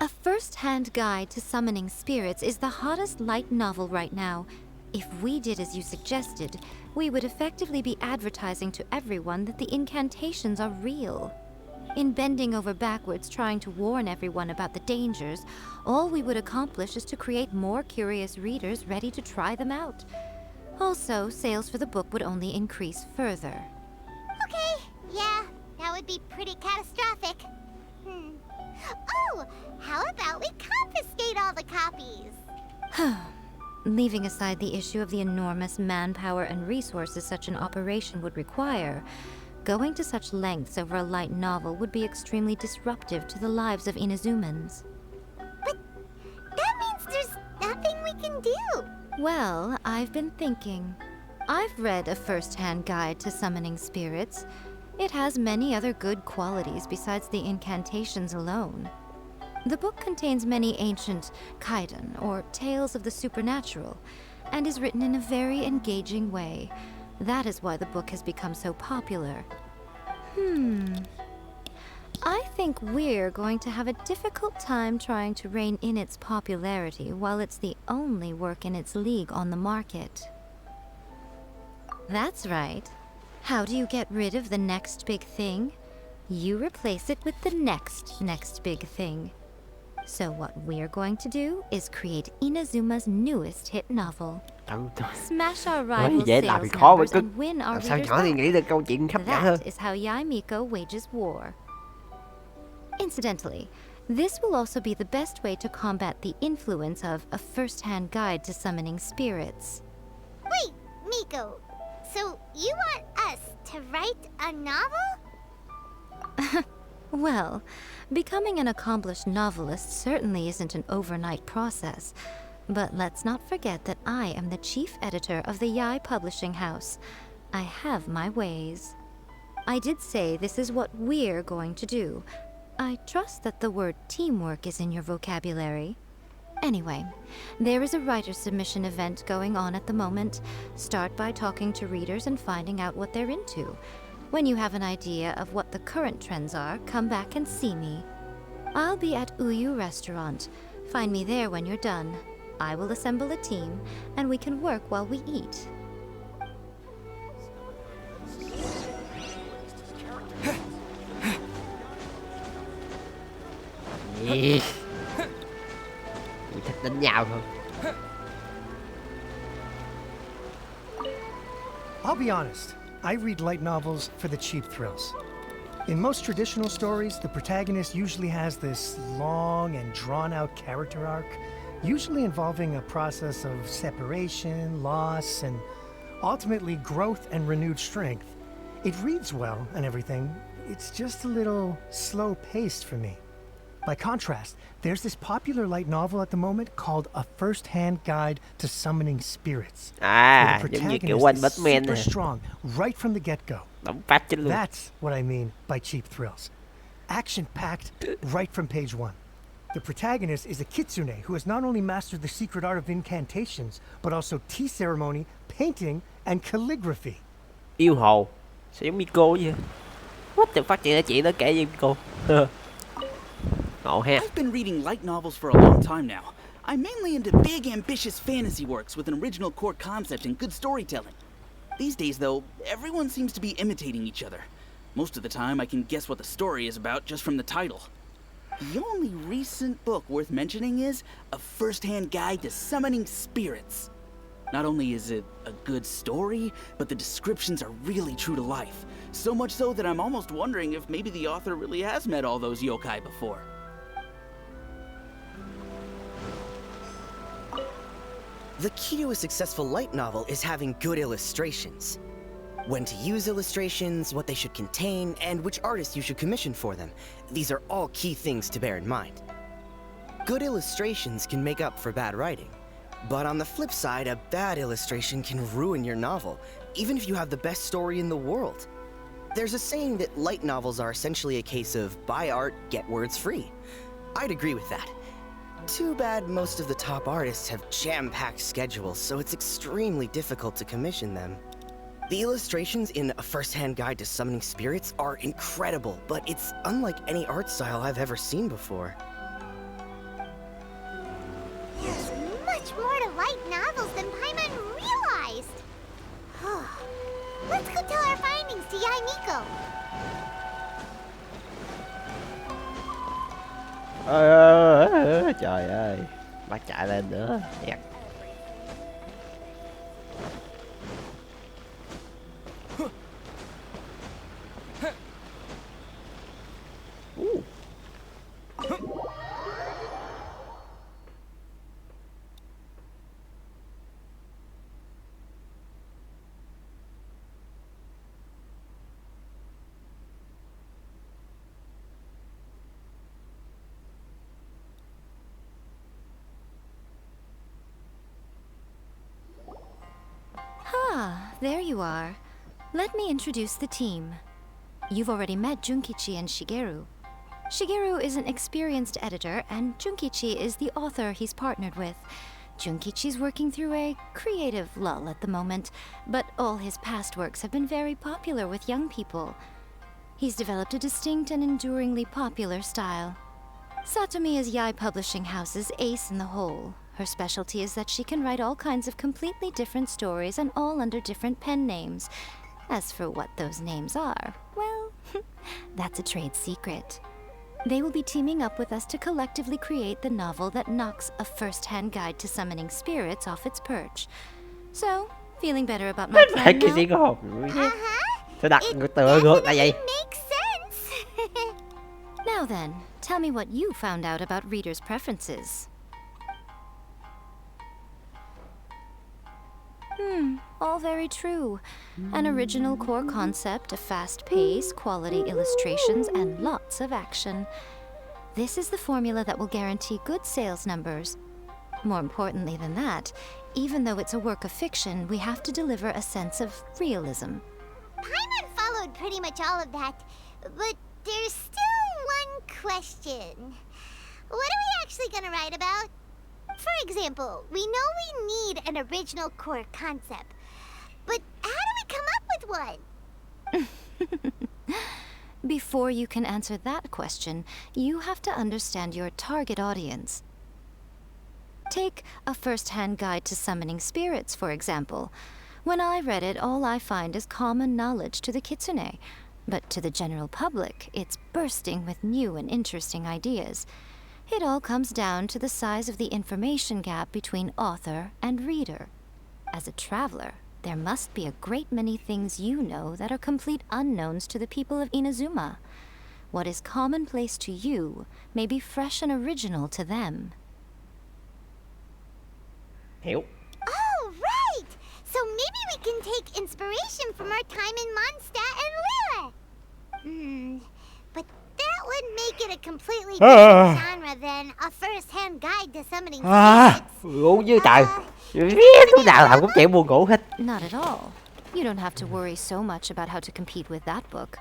A first-hand guide to summoning spirits is the hottest light novel right now. If we did as you suggested, we would effectively be advertising to everyone that the incantations are real. In bending over backwards trying to warn everyone about the dangers, all we would accomplish is to create more curious readers ready to try them out. Also, sales for the book would only increase further. Okay, yeah, that would be pretty catastrophic. Oh, how about we confiscate all the copies? Leaving aside the issue of the enormous manpower and resources such an operation would require, going to such lengths over a light novel would be extremely disruptive to the lives of Inazumans. But that means there's nothing we can do. Well, I've been thinking. I've read a first-hand guide to summoning spirits. It has many other good qualities besides the incantations alone. The book contains many ancient kaiden, or tales of the supernatural, and is written in a very engaging way. That is why the book has become so popular. I think we're going to have a difficult time trying to rein in its popularity while it's the only work in its league on the market. That's right. How do you get rid of the next big thing? You replace it with the next big thing. So what we're going to do is create Inazuma's newest hit novel. Smash our Nói rival dễ sales làm thì khó mới numbers cứ and win our làm sao readers nhỏ thì back. nghĩ được câu chuyện hấp dẫn hơn. That is how Yai Miko wages war. Incidentally, this will also be the best way to combat the influence of a first-hand guide to summoning spirits. Wait, Miko. So you want us to write a novel? Well, becoming an accomplished novelist certainly isn't an overnight process. But let's not forget that I am the chief editor of the Yai Publishing House. I have my ways. I did say this is what we're going to do. I trust that the word teamwork is in your vocabulary. Anyway, there is a writer's submission event going on at the moment. Start by talking to readers and finding out what they're into. When you have an idea of what the current trends are, come back and see me. I'll be at Uyu Restaurant. Find me there when you're done. I will assemble a team, and we can work while we eat. Tôi thích đánh nhau thôi. I'll be honest. I read light novels for the cheap thrills. In most traditional stories, the protagonist usually has this long and drawn-out character arc, usually involving a process of separation, loss, and ultimately growth and renewed strength. It reads well and everything, it's just a little slow-paced for me. By contrast, there's this popular light novel at the moment called A First-Hand Guide to Summoning Spirits. À, where the giống như kiểu protagonist One is Batman super nè. strong right from the get-go. Đóng phát chết luôn. That's what I mean by cheap thrills. Action-packed right from page 1. The protagonist is a Kitsune who has not only mastered the secret art of incantations, but also tea ceremony, painting, and calligraphy. Yêu hồ. Sao giống Miko vậy? What the fuck, chị nó kể với Miko. Ngộ ha. I've been reading light novels for a long time now. I'm mainly into big, ambitious fantasy works with an original core concept and good storytelling. These days, though, everyone seems to be imitating each other. Most of the time, I can guess what the story is about just from the title. The only recent book worth mentioning is A First-Hand Guide to Summoning Spirits. Not only is it a good story, but the descriptions are really true to life. So much so that I'm almost wondering if maybe the author really has met all those yokai before. The key to a successful light novel is having good illustrations. When to use illustrations, what they should contain, and which artist you should commission for them. These are all key things to bear in mind. Good illustrations can make up for bad writing. But on the flip side, a bad illustration can ruin your novel, even if you have the best story in the world. There's a saying that light novels are essentially a case of buy art, get words free. I'd agree with that. Too bad most of the top artists have jam-packed schedules, so it's extremely difficult to commission them. The illustrations in A First-Hand Guide to Summoning Spirits are incredible, but it's unlike any art style I've ever seen before. There's much more to light novels than Paimon realized. Let's go tell our findings to Yai Miko. Trời ơi, bắt chạy lên nữa. Đẹp. Ah, there you are. Let me introduce the team. You've already met Junkichi and Shigeru. Shigeru is an experienced editor, and Junkichi is the author he's partnered with. Junkichi's working through a creative lull at the moment, but all his past works have been very popular with young people. He's developed a distinct and enduringly popular style. Satomi is Yai Publishing House's ace in the hole. Her specialty is that she can write all kinds of completely different stories and all under different pen names. As for what those names are, well, that's a trade secret. They will be teaming up with us to collectively create the novel that knocks A First-Hand Guide to Summoning Spirits off its perch. So, feeling better about my plan Cái now? gì có hồn. Sao đặt tựa ngược lại vậy? Makes sense. Now then, tell me what you found out about readers' preferences. All very true. An original core concept, a fast pace, quality illustrations, and lots of action. This is the formula that will guarantee good sales numbers. More importantly than that, even though it's a work of fiction, we have to deliver a sense of realism. Paimon followed pretty much all of that, but there's still one question. What are we actually gonna write about? For example, we know we need an original core concept, but how do we come up with one? Before you can answer that question, you have to understand your target audience. Take A First-Hand Guide to Summoning Spirits, for example. When I read it, all I find is common knowledge to the Kitsune. But to the general public, it's bursting with new and interesting ideas. It all comes down to the size of the information gap between author and reader. As a traveler, there must be a great many things you know that are complete unknowns to the people of Inazuma. What is commonplace to you may be fresh and original to them. Hiểu. Oh, right! So maybe we can take inspiration from our time in Mondstadt and Lille. But that would make it a completely different genre than a first-hand guide to summoning spirits. Ngủ dưới trời. Lúc nào làm cũng chuyện buồn ngủ hết. Not at all. You don't have to worry so much about how to compete with that book.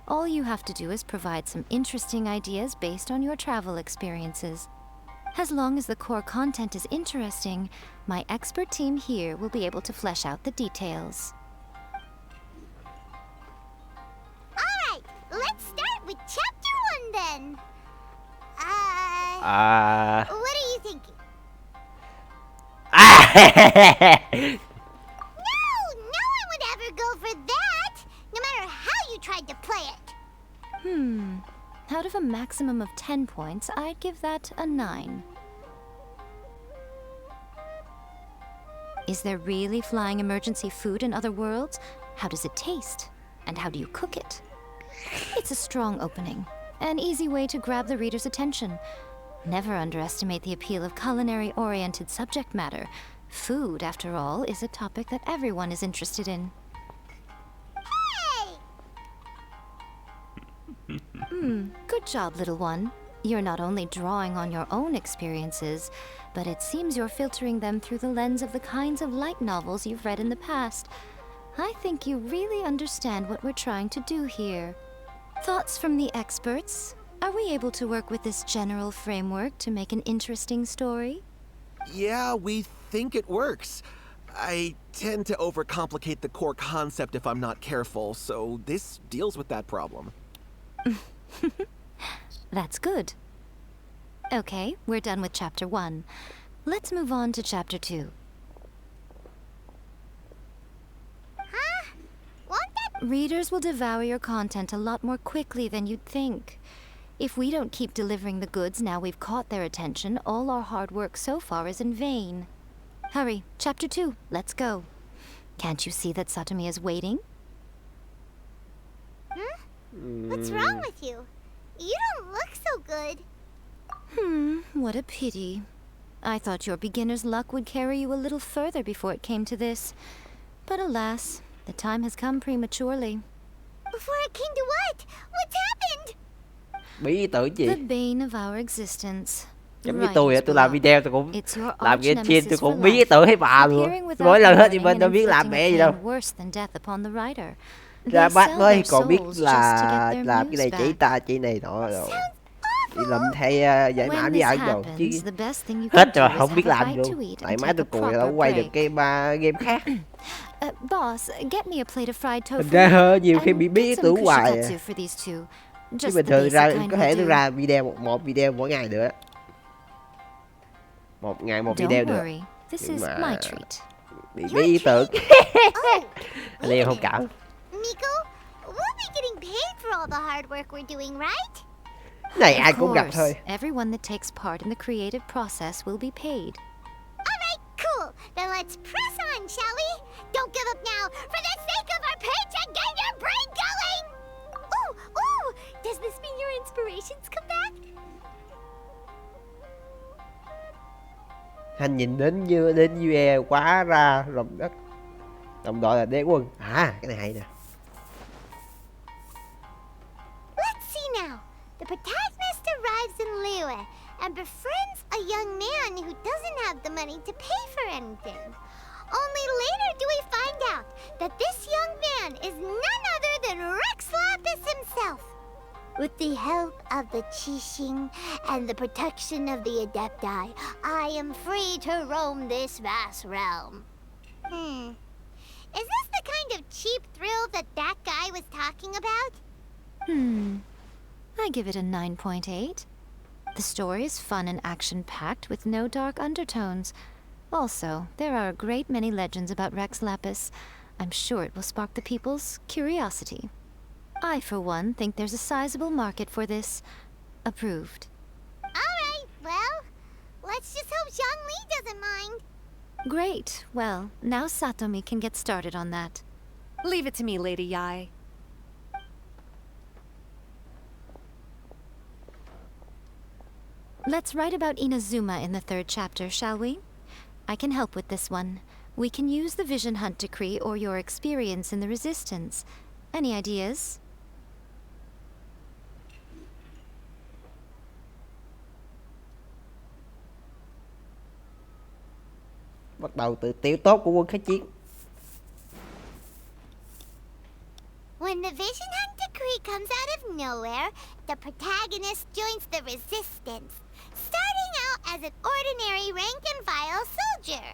All you have to do is provide some interesting ideas based on your travel experiences. As long as the core content is interesting, my expert team here will be able to flesh out the details. Alright, let's start with Chapter 1 then. What are you thinking? No one would ever go for that, no matter how you tried to play it. Out of a maximum of 10 points, I'd give that a 9. Is there really flying emergency food in other worlds? How does it taste? And how do you cook it? It's a strong opening, an easy way to grab the reader's attention. Never underestimate the appeal of culinary-oriented subject matter. Food, after all, is a topic that everyone is interested in. Good job, little one. You're not only drawing on your own experiences, but it seems you're filtering them through the lens of the kinds of light novels you've read in the past. I think you really understand what we're trying to do here. Thoughts from the experts? Are we able to work with this general framework to make an interesting story? Yeah, we think it works. I tend to overcomplicate the core concept if I'm not careful, so this deals with that problem. That's good. Okay, we're done with Chapter 1. Let's move on to Chapter 2. Won't that... Readers will devour your content a lot more quickly than you'd think. If we don't keep delivering the goods now we've caught their attention, all our hard work so far is in vain. Hurry, Chapter 2, let's go. Can't you see that Satomi is waiting? What's wrong with you? You don't look so good. What a pity. I thought your beginner's luck would carry you a little further before it came to this. But alas, the time has come prematurely. Before it came to what? What's happened? Bí ý tưởng gì? The bane of our existence. Giống như tôi làm video tôi cũng It's your làm arch Genshin tôi nemesis for cũng bí ý life, tưởng thấy bà luôn. appearing without Mỗi lần hết thì warning mình đâu and biết làm inflicting mẹ a gì đâu. pain worse than death upon the writer. Ra They bát sell mới their còn biết souls just to là get their làm cái này muse chỉ back. ta chỉ này nọ rồi. Đi lụm thay giải mã When bí this ẩn rồi chứ. happens, the best thing you Hết can do rồi is không biết have a làm bite luôn. to eat Tại and má take tôi a cùi đâu proper quay được break. cái game khác. Boss, get me a plate of fried tofu. Thành ra nhiều khi and bị bí ý get some tưởng hoài. kushikatsu for these two. Chứ Just bình the thường basic ra kind có will thể tôi do. ra video một video mỗi ngày nữa. Một ngày một video Don't được. worry, this Nhưng is mà my treat. bị bí ý tưởng. Anh em thông cảm. Miko, we'll be getting paid for all the hard work we're doing, right? Này ai Of cũng gặp course, thôi. everyone that takes part in the creative process will be paid. Alright, cool. Then let's press on, shall we? Don't give up now, for the sake of our paycheck, get your brain going! Ooh, does this mean your inspirations come back? Anh nhìn đến UE quá ra lòng đất. Đồng đội là đế quân. À, cái này hay nè. Let's see now. The protagonist arrives in Liyue and befriends a young man who doesn't have the money to pay for anything. Only later do we find out that this young man is none other than Rex Lapis himself. With the help of the Qixing and the protection of the Adepti, I am free to roam this vast realm. Is this the kind of cheap thrill that guy was talking about? I give it a 9.8. The story is fun and action-packed with no dark undertones. Also, there are a great many legends about Rex Lapis. I'm sure it will spark the people's curiosity. I, for one, think there's a sizable market for this. Approved. Alright, well, let's just hope Zhang Li doesn't mind. Great. Well, now Satomi can get started on that. Leave it to me, Lady Yai. Let's write about Inazuma in the 3rd chapter, shall we? I can help with this one. We can use the Vision Hunt Decree or your experience in the Resistance. Any ideas? Bắt đầu từ tiểu tốt của quân kháng chiến. When the Vision Hunt Decree comes out of nowhere, the protagonist joins the Resistance, starting out as an ordinary rank-and-file soldier.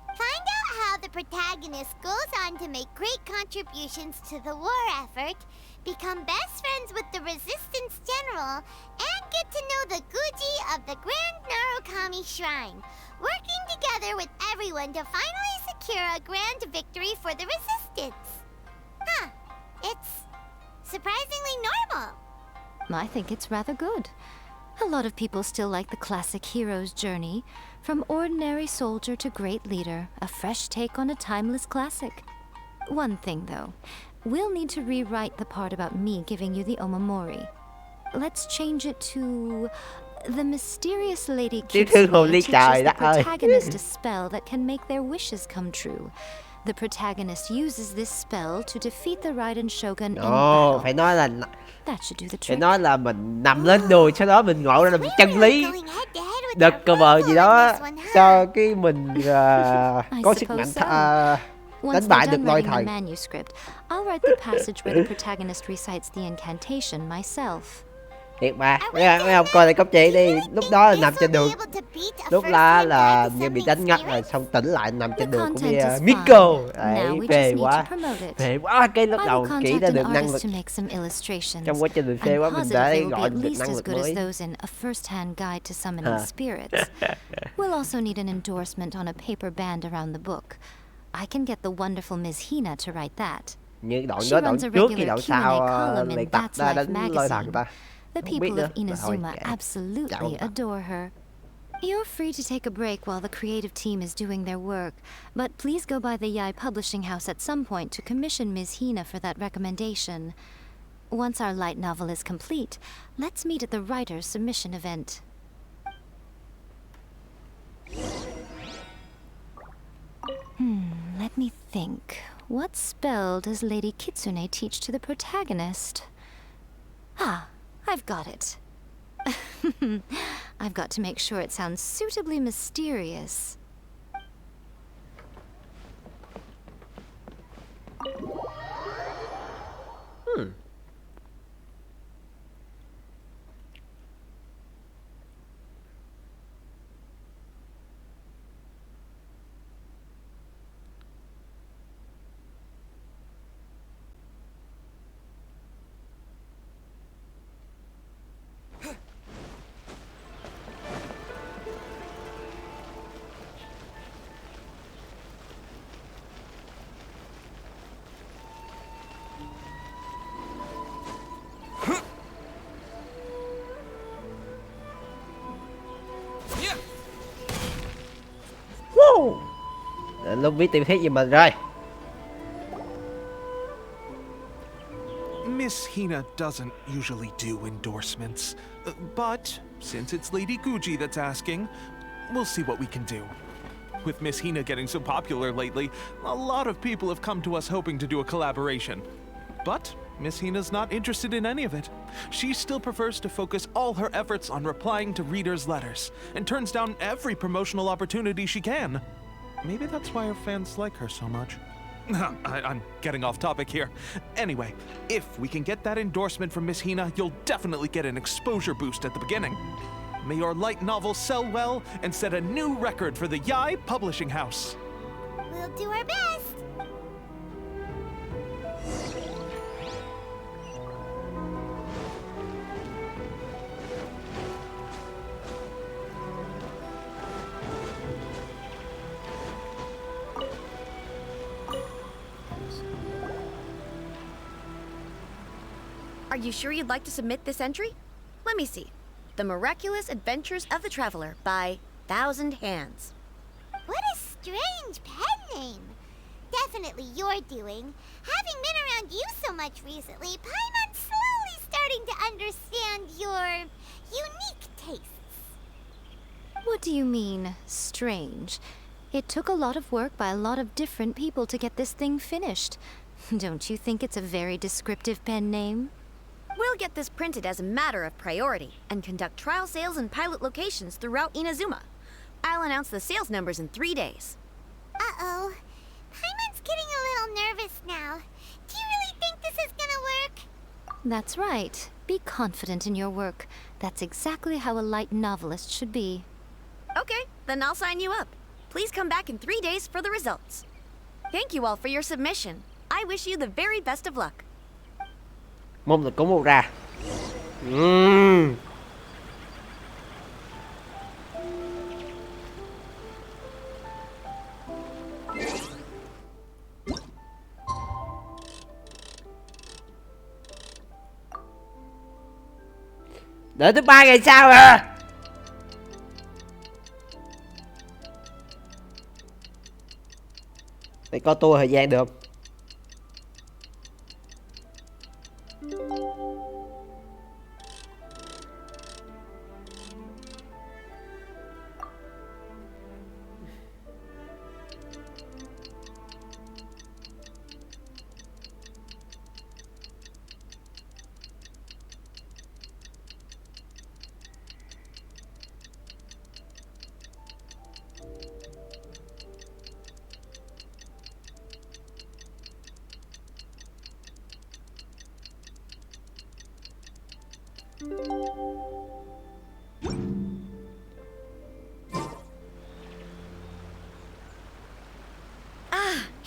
Find out how the protagonist goes on to make great contributions to the war effort, become best friends with the Resistance General, and get to know the Guji of the Grand Narukami Shrine, working together with everyone to finally secure a grand victory for the Resistance. Huh. It's surprisingly normal. I think it's rather good. A lot of people still like the classic hero's journey, from ordinary soldier to great leader, a fresh take on a timeless classic. One thing, though. We'll need to rewrite the part about me giving you the Omamori. Let's change it to... The mysterious Lady Kitsune teaches the protagonist a spell that can make their wishes come true. The protagonist uses this spell to defeat the Raiden Shogun in battle. Phải nói là That should do the phải trick. nói là mình nằm lên đùi, sau đó mình ngộ ra là một chân lý đực cờ vờ gì đó, cho cái mình có sức mạnh đánh bại được lôi thần. Manuscript, I'll write the passage where the protagonist recites the incantation myself. Thiệt mà, mấy ông coi lại cốc chị đi, lúc đó là nằm trên đường, lúc đó là như bị đánh ngất rồi xong tỉnh lại nằm trên đường cũng như miko. Đấy, phê quá cái lúc đầu kỹ ra được năng lực. Trong quá trình mình phê quá mình đã gọi được năng lực mới. We'll also need an endorsement on a paper band around the book. I can get the wonderful Ms. Hina to write that. Như đoạn đó, đoạn trước cái đoạn sau luyện tập ra đánh lôi thần ta. The people of Inazuma absolutely adore her. You're free to take a break while the creative team is doing their work, but please go by the Yai Publishing House at some point to commission Ms. Hina for that recommendation. Once our light novel is complete, let's meet at the writer's submission event. Let me think. What spell does Lady Kitsune teach to the protagonist? I've got it. I've got to make sure it sounds suitably mysterious. Lúc biết tìm thấy gì mình rồi. Miss Hina doesn't usually do endorsements, but since it's Lady Guji that's asking, we'll see what we can do. With Miss Hina getting so popular lately, a lot of people have come to us hoping to do a collaboration. But Miss Hina's not interested in any of it. She still prefers to focus all her efforts on replying to readers' letters, and turns down every promotional opportunity she can. Maybe that's why her fans like her so much. I'm getting off topic here. Anyway, if we can get that endorsement from Miss Hina, you'll definitely get an exposure boost at the beginning. May your light novel sell well and set a new record for the Yai Publishing House. We'll do our best. Are you sure you'd like to submit this entry? Let me see. The Miraculous Adventures of the Traveler by Thousand Hands. What a strange pen name. Definitely your doing. Having been around you so much recently, Paimon's slowly starting to understand your unique tastes. What do you mean, strange? It took a lot of work by a lot of different people to get this thing finished. Don't you think it's a very descriptive pen name? We'll get this printed as a matter of priority and conduct trial sales in pilot locations throughout Inazuma. I'll announce the sales numbers in 3 days. Uh-oh. Paimon's getting a little nervous now. Do you really think this is gonna work? That's right. Be confident in your work. That's exactly how a light novelist should be. Okay, then I'll sign you up. Please come back in 3 days for the results. Thank you all for your submission. I wish you the very best of luck. Môn lực có một ra. Đợi tới 3 ngày sau à. Để có tour thời gian được không?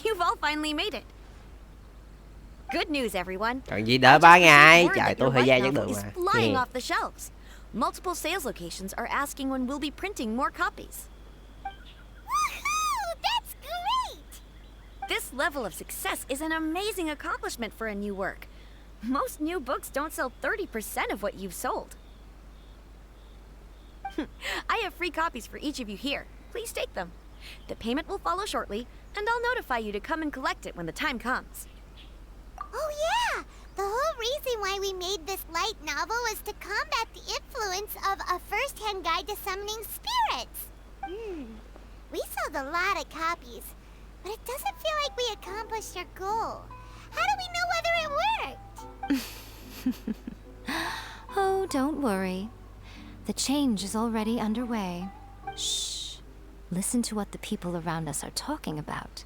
You've all finally made it. Good news, everyone. Còn gì đợi 3 ngày, Word trời that tôi your thời gian light chắc được novel is mà. flying off the shelves. Multiple sales locations are asking when we'll be printing more copies. Woohoo! That's great! This level of success is an amazing accomplishment for a new work. Most new books don't sell 30% of what you've sold. I have free copies for each of you here. Please take them. The payment will follow shortly, and I'll notify you to come and collect it when the time comes. Oh yeah! The whole reason why we made this light novel was to combat the influence of a first-hand guide to summoning spirits. We sold a lot of copies, but it doesn't feel like we accomplished our goal. How do we know whether it worked? Oh, don't worry. The change is already underway. Shh. Listen to what the people around us are talking about.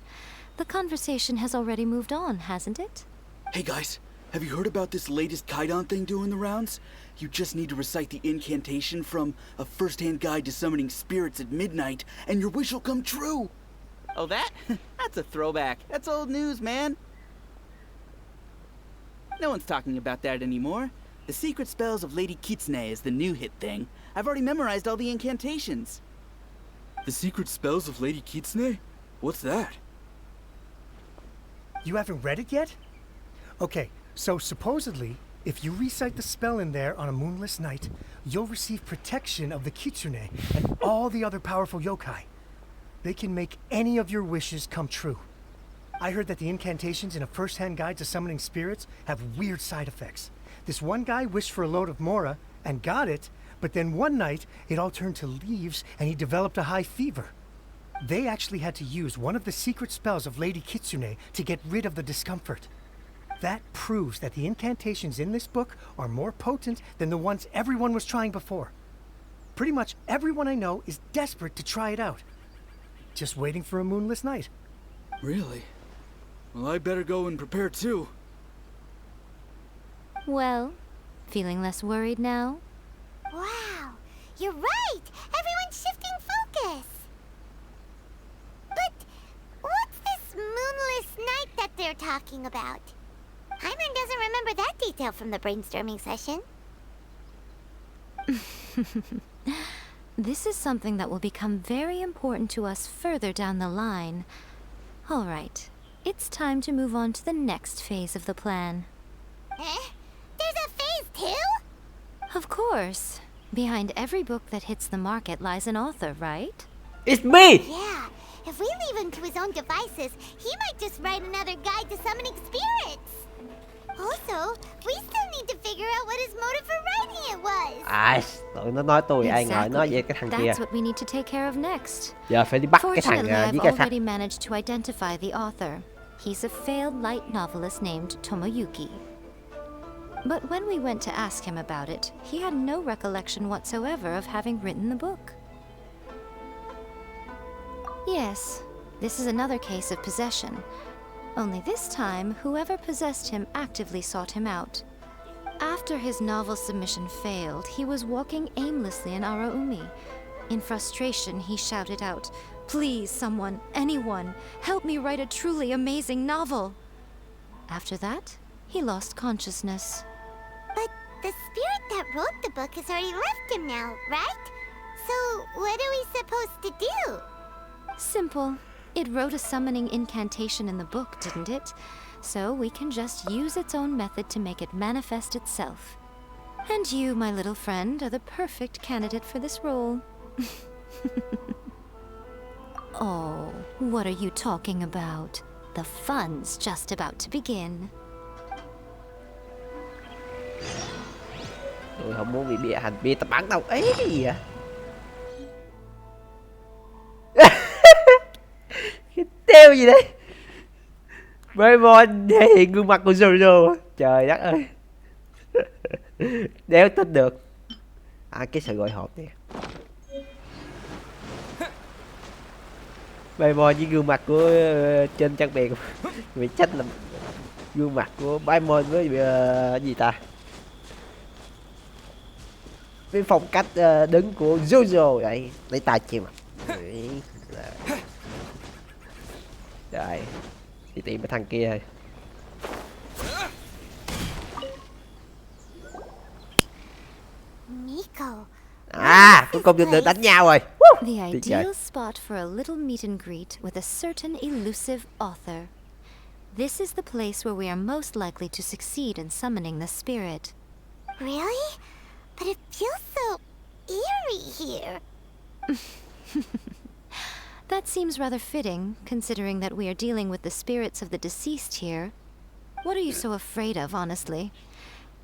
The conversation has already moved on, hasn't it? Hey guys, have you heard about this latest Kaidan thing doing the rounds? You just need to recite the incantation from A First-Hand Guide to Summoning Spirits at midnight, and your wish will come true! Oh, that? That's a throwback. That's old news, man. No one's talking about that anymore. The Secret Spells of Lady Kitsune is the new hit thing. I've already memorized all the incantations. The Secret Spells of Lady Kitsune? What's that? You haven't read it yet? Okay, so supposedly, if you recite the spell in there on a moonless night, you'll receive protection of the Kitsune and all the other powerful yokai. They can make any of your wishes come true. I heard that the incantations in A First-Hand Guide to Summoning Spirits have weird side effects. This one guy wished for a load of mora and got it, but then one night it all turned to leaves and he developed a high fever. They actually had to use one of the secret spells of Lady Kitsune to get rid of the discomfort. That proves that the incantations in this book are more potent than the ones everyone was trying before. Pretty much everyone I know is desperate to try it out. Just waiting for a moonless night. Really? Well, I better go and prepare too. Well, feeling less worried now? Wow, you're right! Everyone's shifting focus! But what's this moonless night that they're talking about? Paimon doesn't remember that detail from the brainstorming session. This is something that will become very important to us further down the line. All right, it's time to move on to the next phase of the plan. Eh? There's a phase 2? Of course. Behind every book that hits the market lies an author, right? It's me! Yeah, If we leave him to his own devices, he might just write another guide to summoning spirits. Also, we still need to figure out what his motive for writing it was. À, tụi nó nói tôi ai ngờ nói về cái thằng kia. That's what we need to take care of next. Giờ phải đi bắt cái thằng Fortunately, với I've cái thằng. already managed to identify the author. He's a failed light novelist named Tomoyuki. But when we went to ask him about it, he had no recollection whatsoever of having written the book. Yes, this is another case of possession. Only this time, whoever possessed him actively sought him out. After his novel submission failed, he was walking aimlessly in Araumi. In frustration, he shouted out, "Please, someone, anyone, help me write a truly amazing novel." After that, he lost consciousness. But the spirit that wrote the book has already left him now, right? So what are we supposed to do? Simple. It wrote a summoning incantation in the book, didn't it? So we can just use its own method to make it manifest itself. And you, my little friend, are the perfect candidate for this role. Oh, what are you talking about? The fun's just about to begin. Tôi không muốn bị hành vi tập bắn đâu. Ấy cái gì vậy? Cái treo gì đấy? Paimon thể hiện gương mặt của Jojo. Trời đất ơi. Đéo tin được. À, cái sự gọi hộp nè. Paimon với gương mặt của trên trang bìa bị trách là gương mặt của Paimon với gì ta? Với phong cách đứng của Jojo vậy. Lấy tay chìm à. Rồi. Đi tìm cái thằng kia thôi. Miko. À, cuối cùng được đánh nhau rồi. The ideal spot for a little meet and greet with a certain elusive author. This is the place where we are most likely to succeed in summoning the spirit. Really? But it feels so eerie here. That seems rather fitting, considering that we are dealing with the spirits of the deceased here. What are you so afraid of, honestly?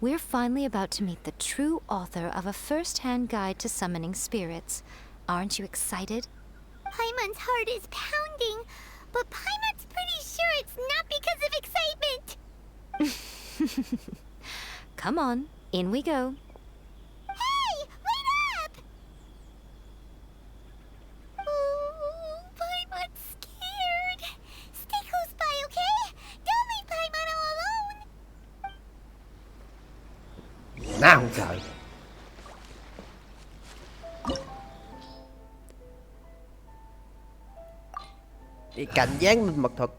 We're finally about to meet the true author of a first-hand guide to summoning spirits. Aren't you excited? Paimon's heart is pounding, but Paimon's pretty sure it's not because of excitement. Come on, in we go. Hey, wait up! Oh, Paimon's scared. Stay close by, okay? Don't leave Paimon all alone. Nào không sợ. Đi cảnh giác linh mật thuật.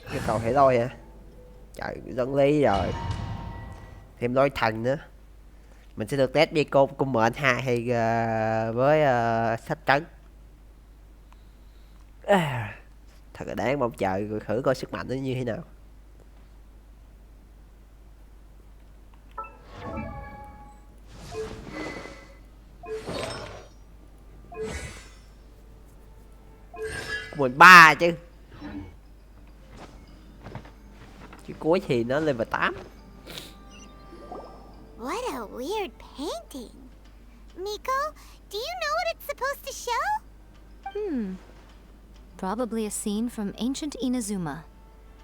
Cái cầu hệ đôi hả? Trời, dẫn lý rồi. Thêm đôi thần nữa. Mình sẽ được test miko cung mệnh 2 hay với sách trắng. Thật là đáng mong chờ thử coi sức mạnh nó như thế nào. Mình 3 chứ. Chứ cuối thì nó level 8. What a weird painting. Miko, do you know what it's supposed to show? Probably a scene from ancient Inazuma.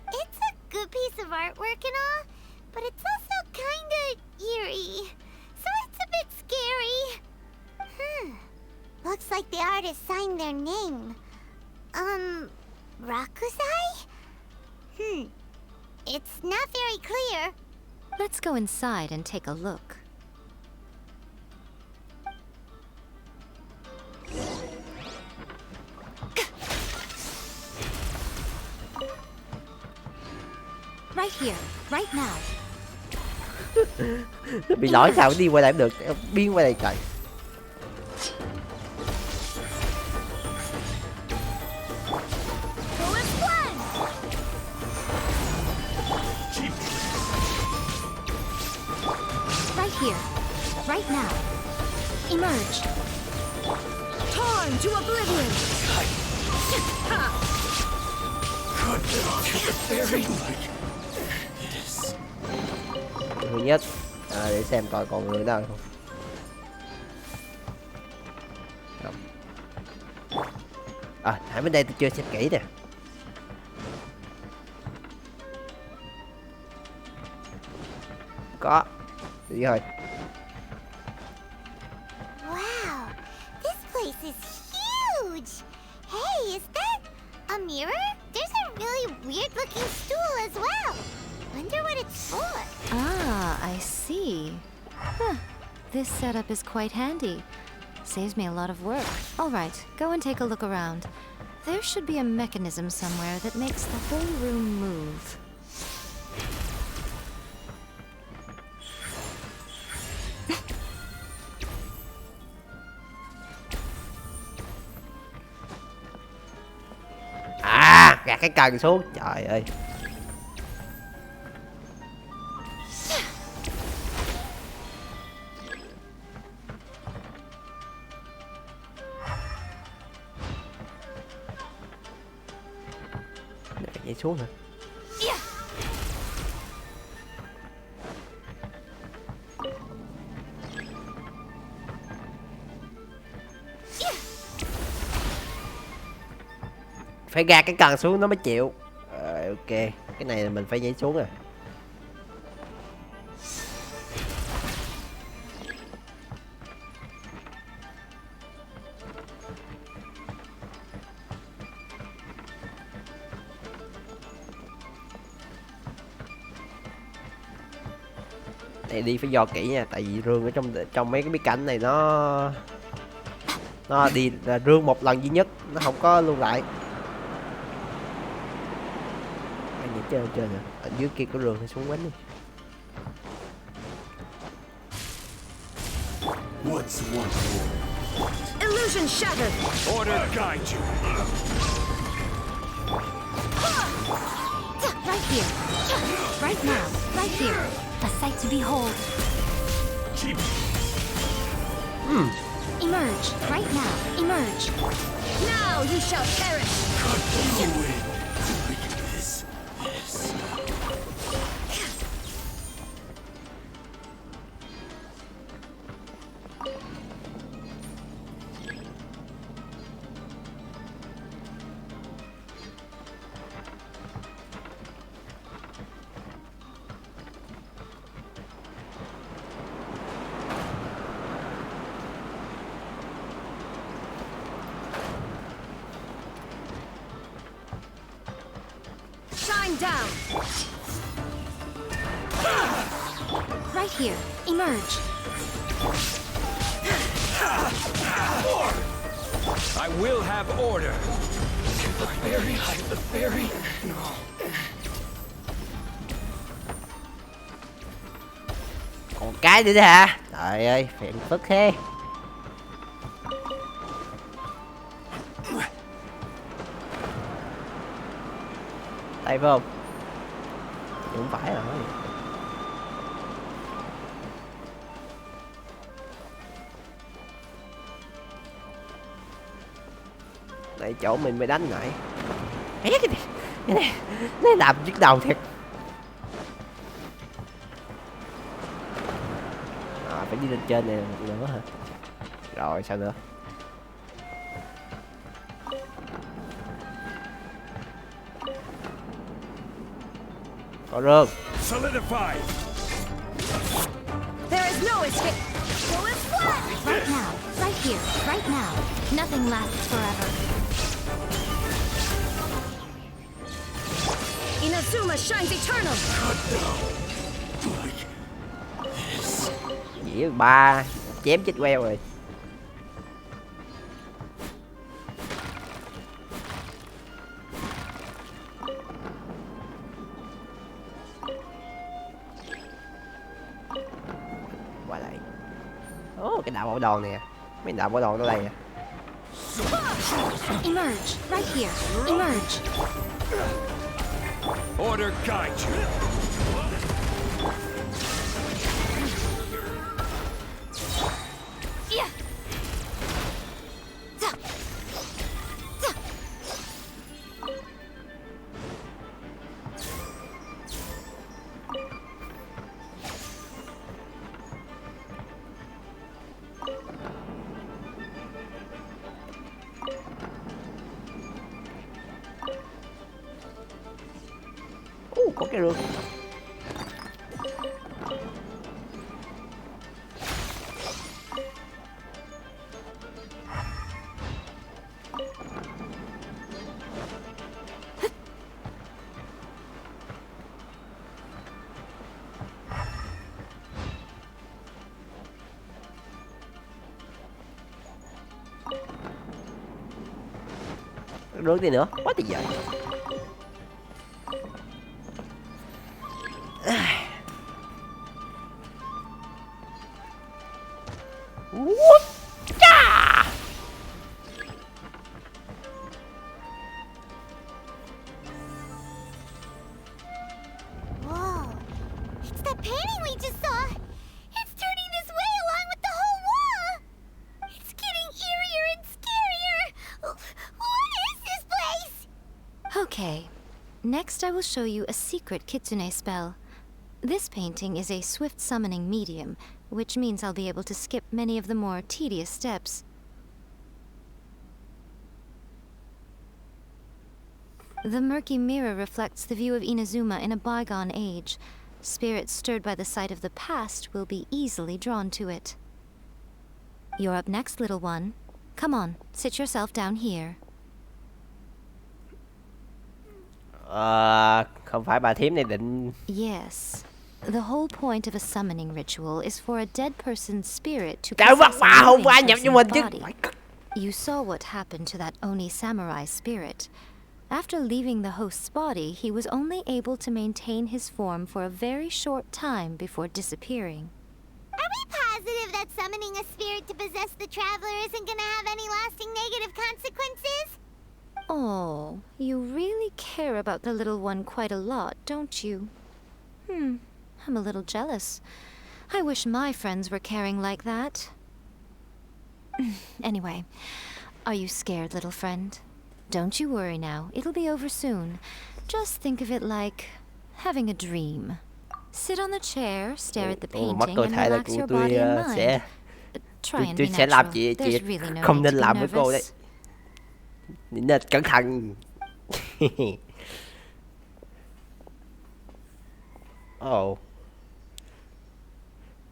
It's a good piece of artwork and all, but it's also kinda eerie. So it's a bit scary. Looks like the artist signed their name. Rakusai? It's not very clear. Let's go inside and take a look. Right here, right now. Nó bị lỗi sao đi qua đây cũng được, biến qua đây trời. here. Right now. Emerge. Torn to oblivion! Thứ nhất để xem coi còn người nào không. Hãy bên đây tôi chưa xem kỹ nè. Có. Đi rồi. Wow, this place is huge. Hey, is that a mirror? There's a really weird-looking stool as well. Wonder what it's for. Ah, I see. Huh. This setup is quite handy. Saves me a lot of work. All right, go and take a look around. There should be a mechanism somewhere that makes the whole room move. Gạt cái cần xuống. Trời ơi. Để nhảy xuống hả? Phải gạt cái cần xuống nó mới chịu. Ok, cái này là mình phải nhảy xuống rồi. Này đi phải do kỹ nha, tại vì rương ở trong mấy cái bí cảnh này nó đi là rương một lần duy nhất, nó không có lưu lại. Chơi nè, ở dưới kia có rừng thì xuống quánh đi. Illusion shattered. Order guide you. Right here. Right now. Right here. A sight to behold. Emerge. Right now. Emerge. Now you shall perish. Down. Right here. Emerge. I will have order. The fairy. No. Còn cái nữa đó hả? Trời ơi, phiền phức thế. Đây phải không? Không phải rồi. Đây chỗ mình mới đánh lại. Cái này làm chiếc đầu thiệt. Phải đi lên trên này nữa hả? Rồi sao nữa? Có rương. There is no escape. So is what? Right now. Right here. Right now. Nothing lasts forever. Inazuma shines eternal. Dĩa 3 chém chết queo rồi. Qua lại. Cái đạo bảo đòn nè. Mấy đạo bảo đòn ở đây nè. Emerge. Right here. Emerge. Order guide you. có cái rương. Rương gì nữa, quá tuyệt vời. Whoa. It's that painting we just saw. It's turning this way along with the whole wall. It's getting eerier and scarier. What is this place? Okay. Next, I will show you a secret Kitsune spell. This painting is a swift summoning medium, which means I'll be able to skip many of the more tedious steps. The murky mirror reflects the view of Inazuma in a bygone age. Spirits stirred by the sight of the past will be easily drawn to it. You're up next, little one. Come on, sit yourself down here. Không phải bà thím này định... Yes. The whole point of a summoning ritual is for a dead person's spirit to Trời possess bà a hôm living qua nhập cho mình person's chứ. body. You saw what happened to that Oni samurai spirit. After leaving the host's body, he was only able to maintain his form for a very short time before disappearing. Are we positive that summoning a spirit to possess the traveler isn't gonna have any lasting negative consequences? Oh, you really care about the little one quite a lot, don't you? I'm a little jealous. I wish my friends were caring like that. Anyway, are you scared, little friend? Don't you worry now, it'll be over soon. Just think of it like having a dream. Sit on the chair, stare at the painting, and relax your body and mind. Try and be Tôi sẽ làm natural. chị There's really no không need nên to be làm với cô đấy. nervous. Nên cẩn thận. Oh.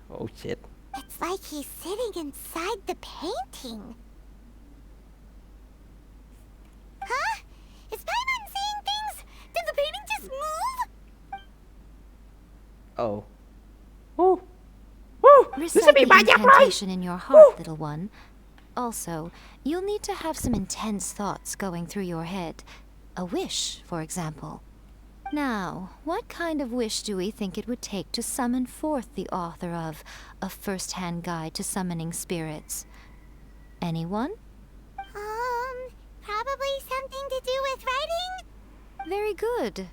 Oh shit. It's like he's sitting inside the painting. Huh? Is Paimon seeing things? Did the painting just move? Oh. Woo. Woo. This Recite will be the my right. incantation in your heart, little one. Also, you'll need to have some intense thoughts going through your head. A wish, for example. Now, what kind of wish do we think it would take to summon forth the author of A First-Hand Guide to Summoning Spirits? Anyone? Probably something to do with writing? Very good.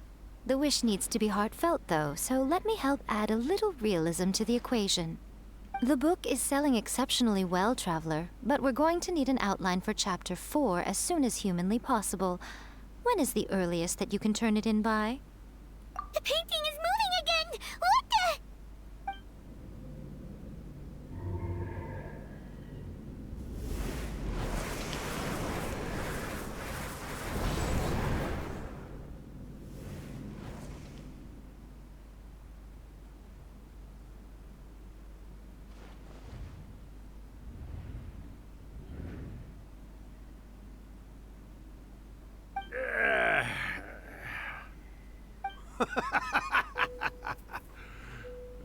The wish needs to be heartfelt, though, so let me help add a little realism to the equation. The book is selling exceptionally well, Traveler, but we're going to need an outline for Chapter 4 as soon as humanly possible. When is the earliest that you can turn it in by? The painting is moving again! What the...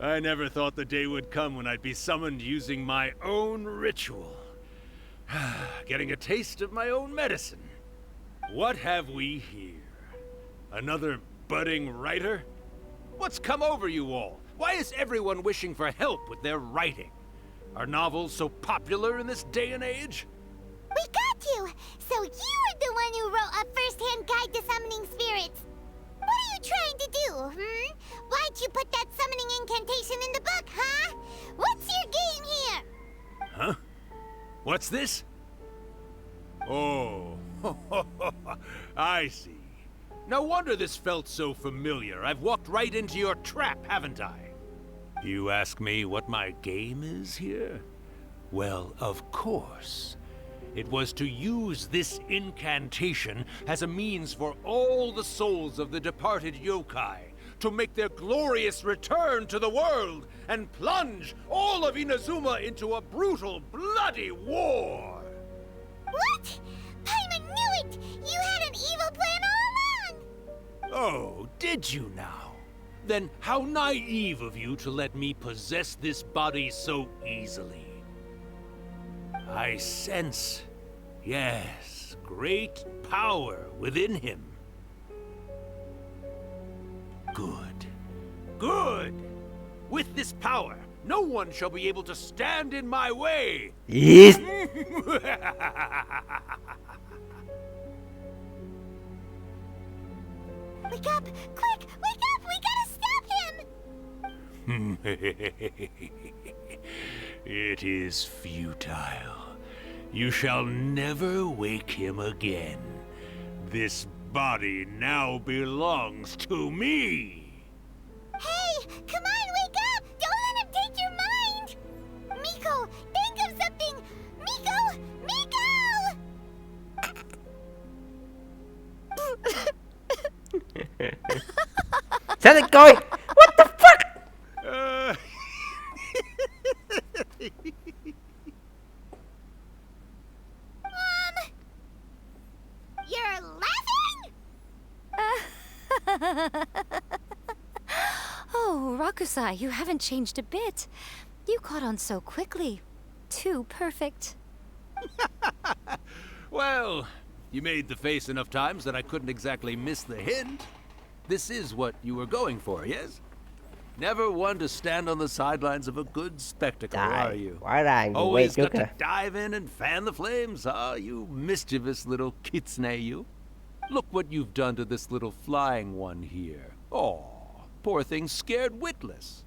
I never thought the day would come when I'd be summoned using my own ritual. Getting a taste of my own medicine. What have we here? Another budding writer? What's come over you all? Why is everyone wishing for help with their writing? Are novels so popular in this day and age? We got you! So you're the one who wrote A First-Hand Guide to Summoning Spirits! What are you trying to do, Why'd you put that summoning incantation in the book, huh? What's your game here? Huh? What's this? Oh, I see. No wonder this felt so familiar. I've walked right into your trap, haven't I? You ask me what my game is here? Well, of course. It was to use this incantation as a means for all the souls of the departed yokai to make their glorious return to the world and plunge all of Inazuma into a brutal, bloody war. What? Paimon knew it! You had an evil plan all along! Oh, did you now? Then how naive of you to let me possess this body so easily. I sense, yes, great power within him. Good. Good! With this power, no one shall be able to stand in my way! Yes. Wake up! Quick! Wake up! We gotta stop him! It is futile. You shall never wake him again. This body now belongs to me! Hey! Come on, wake up! Don't let him take your mind! Miko, think of something! Miko! Sao lại coi? What the fuck? You're laughing? Oh, Rakusai, you haven't changed a bit. You caught on so quickly. Too perfect. Well, you made the face enough times that I couldn't exactly miss the hint. This is what you were going for, yes? Never one to stand on the sidelines of a good spectacle, are you? Rõ ràng vừa quay Always trước got to kìa. dive in and fan the flames, huh? You mischievous little Kitsune, you. Look what you've done to this little flying one here. Oh, poor thing scared witless.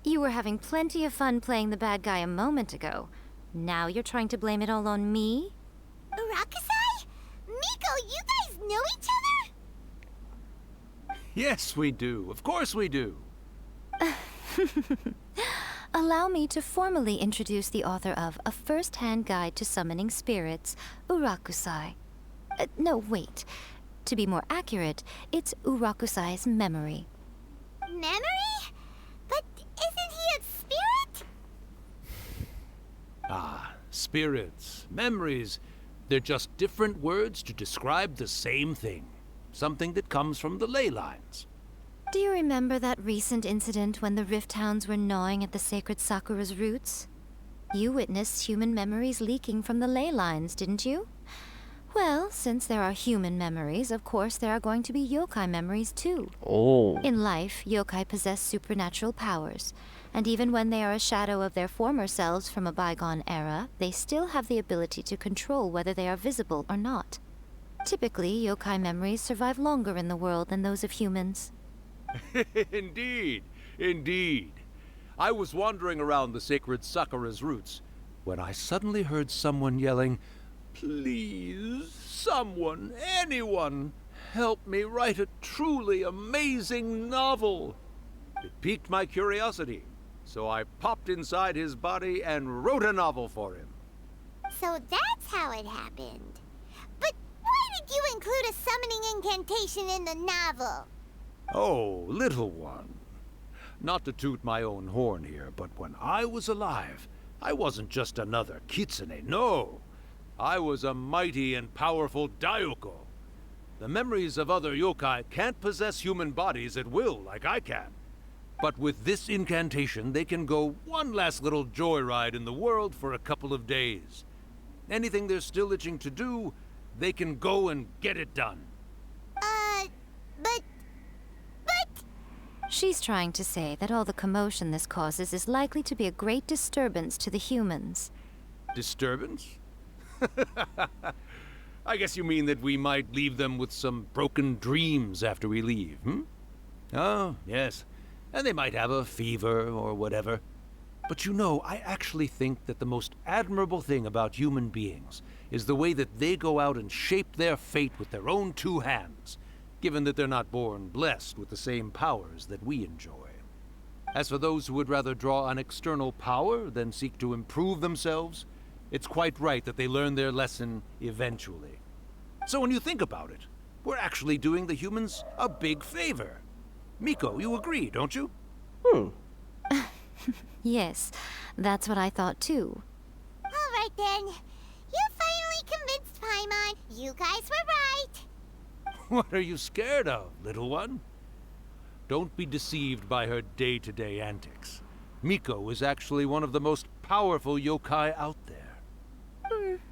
You were having plenty of fun playing the bad guy a moment ago. Now you're trying to blame it all on me? Rakusai? Miko, you guys know each other? Yes, we do. Of course we do. Allow me to formally introduce the author of A First-Hand Guide to Summoning Spirits, Urakusai. No, wait. To be more accurate, it's Urakusai's memory. Memory? But isn't he a spirit? Ah, spirits, memories. They're just different words to describe the same thing. Something that comes from the ley lines. Do you remember that recent incident when the Rift Hounds were gnawing at the sacred Sakura's roots? You witnessed human memories leaking from the ley lines, didn't you? Well, since there are human memories, of course there are going to be yokai memories too. Oh. In life, yokai possess supernatural powers, and even when they are a shadow of their former selves from a bygone era, they still have the ability to control whether they are visible or not. Typically, yokai memories survive longer in the world than those of humans. Indeed, indeed. I was wandering around the sacred Sakura's roots when I suddenly heard someone yelling, "Please, someone, anyone, help me write a truly amazing novel." It piqued my curiosity, so I popped inside his body and wrote a novel for him. So that's how it happened. But why did you include a summoning incantation in the novel? Oh, little one. Not to toot my own horn here, but when I was alive, I wasn't just another Kitsune, no. I was a mighty and powerful Daiyuko. The memories of other yokai can't possess human bodies at will like I can. But with this incantation, they can go one last little joyride in the world for a couple of days. Anything they're still itching to do, they can go and get it done. But... She's trying to say that all the commotion this causes is likely to be a great disturbance to the humans. Disturbance? I guess you mean that we might leave them with some broken dreams after we leave, hmm? Oh, yes. And they might have a fever or whatever. But you know, I actually think that the most admirable thing about human beings is the way that they go out and shape their fate with their own two hands, given that they're not born blessed with the same powers that we enjoy. As for those who would rather draw on external power than seek to improve themselves, it's quite right that they learn their lesson eventually. So when you think about it, We're actually doing the humans a big favor. Miko, you agree, don't you? Yes, that's what I thought too. All right then. You finally convinced Paimon. You guys were right. What are you scared of, little one? Don't be deceived by her day-to-day antics. Miko is actually one of the most powerful yokai out there.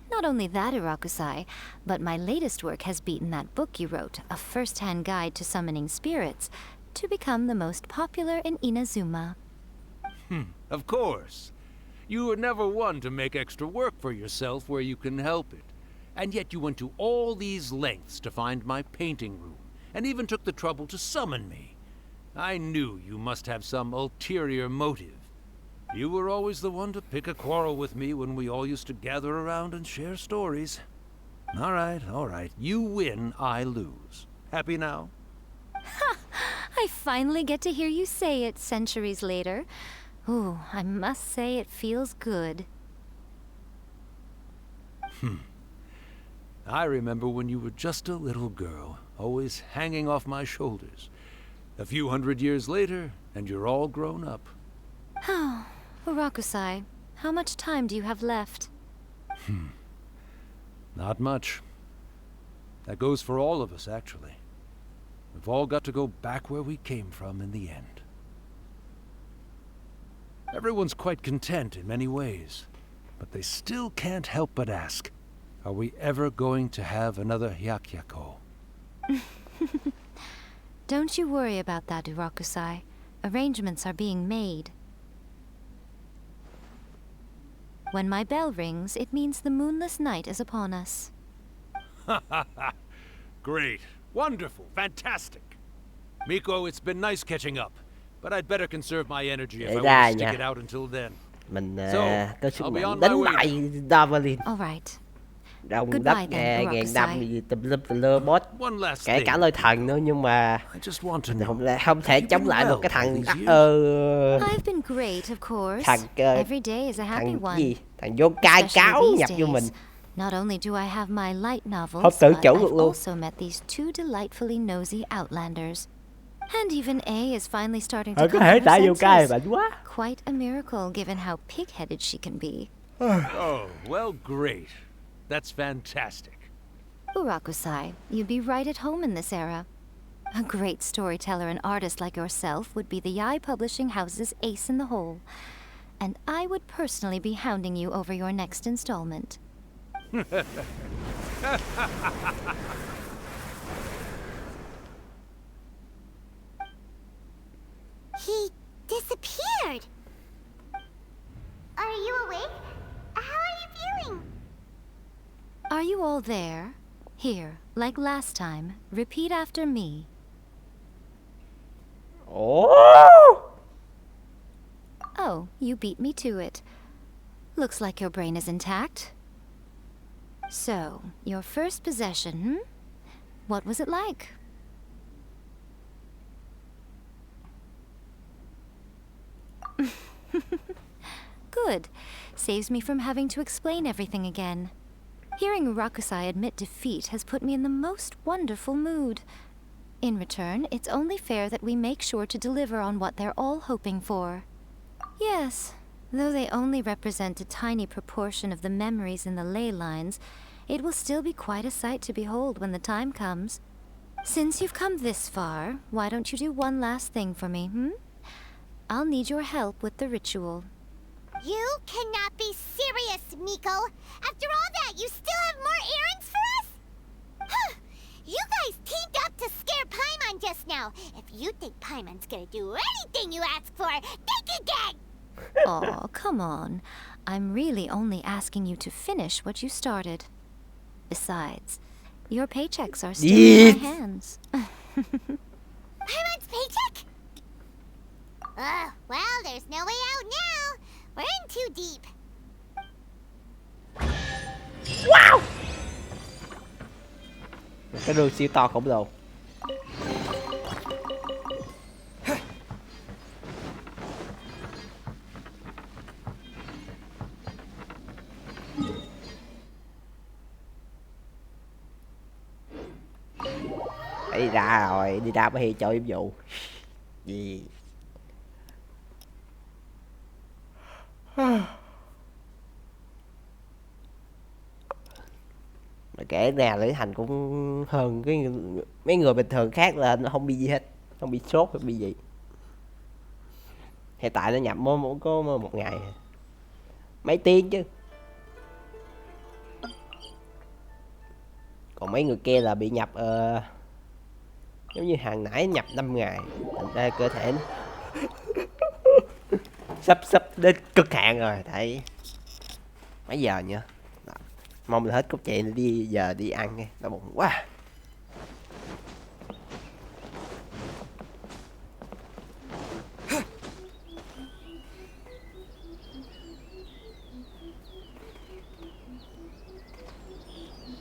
Not only that, Irakusai, but my latest work has beaten that book you wrote, A First-Hand Guide to Summoning Spirits, to become the most popular in Inazuma. Of course. You were never one to make extra work for yourself where you can help it. And yet you went to all these lengths to find my painting room, and even took the trouble to summon me. I knew you must have some ulterior motive. You were always the one to pick a quarrel with me when we all used to gather around and share stories. All right. You win, I lose. Happy now? I finally get to hear you say it centuries later. Ooh, I must say it feels good. I remember when you were just a little girl, always hanging off my shoulders. A few hundred years later, and you're all grown up. Oh, Urakusai, how much time do you have left? Not much. That goes for all of us, actually. We've all got to go back where we came from in the end. Everyone's quite content in many ways, but they still can't help but ask, are we ever going to have another Hyakyako? Don't you worry about that, Urakusai. Arrangements are being made. When my bell rings, it means the moonless night is upon us. Great. Wonderful. Fantastic. Miko, it's been nice catching up. But I'd better conserve my energy if I want to stick it out until then. Mình So, có sức I'll be mạnh on đánh my way. bại Davalin. All right. Đồng đất Goodbye then, ngàn năm Urakusai. gì tùm lum tùm lơ boss. One last Kể cả thing. lôi thần nữa, nhưng mà I just want to mình know. không thể Have you chống been lại được well cái thằng all these I've been great, of course. thằng Every day is a happy thằng one. gì, thằng vô cai Especially cáo these nhập vô mình. days. Not only do I have my light Không novels, tự but chủ được I've luôn. also met these two delightfully nosy outlanders. And even A is finally starting to Có come thể to tại her vô cai senses. bệnh quá. Quite a miracle given how pig-headed she can be. Oh, well, great. That's fantastic. Urakusai, you'd be right at home in this era. A great storyteller and artist like yourself would be the Yai Publishing House's ace in the hole. And I would personally be hounding you over your next installment. He disappeared. Are you awake? How are you feeling? Are you all there? Here, like last time, repeat after me. Ồ! Oh, you beat me to it. Looks like your brain is intact. So, your first possession, What was it like? Good. Saves me from having to explain everything again. Hearing Urakusai admit defeat has put me in the most wonderful mood. In return, it's only fair that we make sure to deliver on what they're all hoping for. Yes, though they only represent a tiny proportion of the memories in the ley lines, it will still be quite a sight to behold when the time comes. Since you've come this far, why don't you do one last thing for me, I'll need your help with the ritual. You cannot be serious, Miko. After all that, you still have more errands for us? Huh. You guys teamed up to scare Paimon just now. If you think Paimon's gonna do anything you ask for, think again! Aw, come on. I'm really only asking you to finish what you started. Besides, your paychecks are still in my hands. Paimon's paycheck? Well, there's no way out now. We're in too deep. Wow! Một cái đường siêu to khổng lồ. Đi ra rồi, đi ra mới hi cho nhiệm vụ. Gì? Mà kể ra lữ hành cũng hơn cái mấy người bình thường khác là nó không bị gì hết, không bị sốt hay bị gì. Hiện tại nó nhập mới có một ngày, mấy tiếng chứ. Còn mấy người kia là bị nhập giống như hàng nãy nhập 5 ngày, thành ra cơ thể nó sắp đến cực hạn rồi. Thấy mấy giờ nhỉ? Đó. Mong là hết cốt truyện đi, giờ đi ăn nghe, đói bụng quá.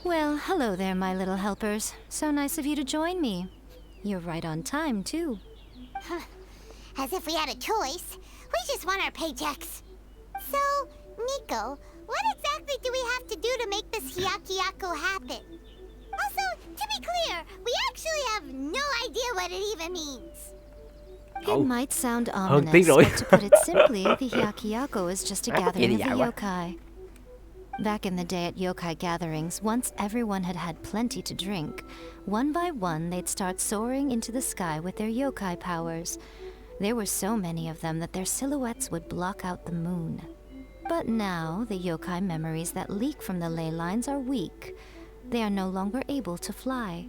Well, hello there, my little helpers. So nice of you to join me. You're right on time, too. As if we had a choice. We just want our paychecks. So, Miko, what exactly do we have to do to make this Hyakyako happen? Also, to be clear, we actually have no idea what it even means. It might sound ominous, but to put it simply, the Hyakyako is just a gathering of the yokai. Back in the day at yokai gatherings, once everyone had had plenty to drink, one by one they'd start soaring into the sky with their yokai powers. There were so many of them that their silhouettes would block out the moon. But now, the yokai memories that leak from the ley lines are weak. They are no longer able to fly.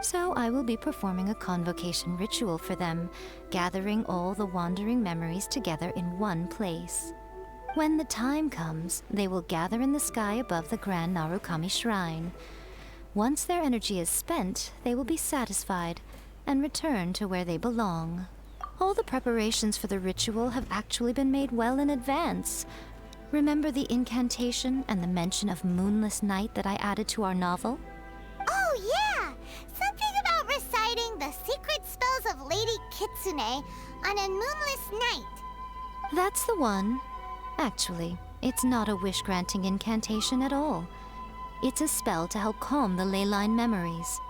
So I will be performing a convocation ritual for them, gathering all the wandering memories together in one place. When the time comes, they will gather in the sky above the Grand Narukami Shrine. Once their energy is spent, they will be satisfied and return to where they belong. All the preparations for the ritual have actually been made well in advance. Remember the incantation and the mention of moonless night that I added to our novel? Oh yeah! Something about reciting the secret spells of Lady Kitsune on a moonless night. That's the one. Actually, it's not a wish-granting incantation at all. It's a spell to help calm the ley line memories.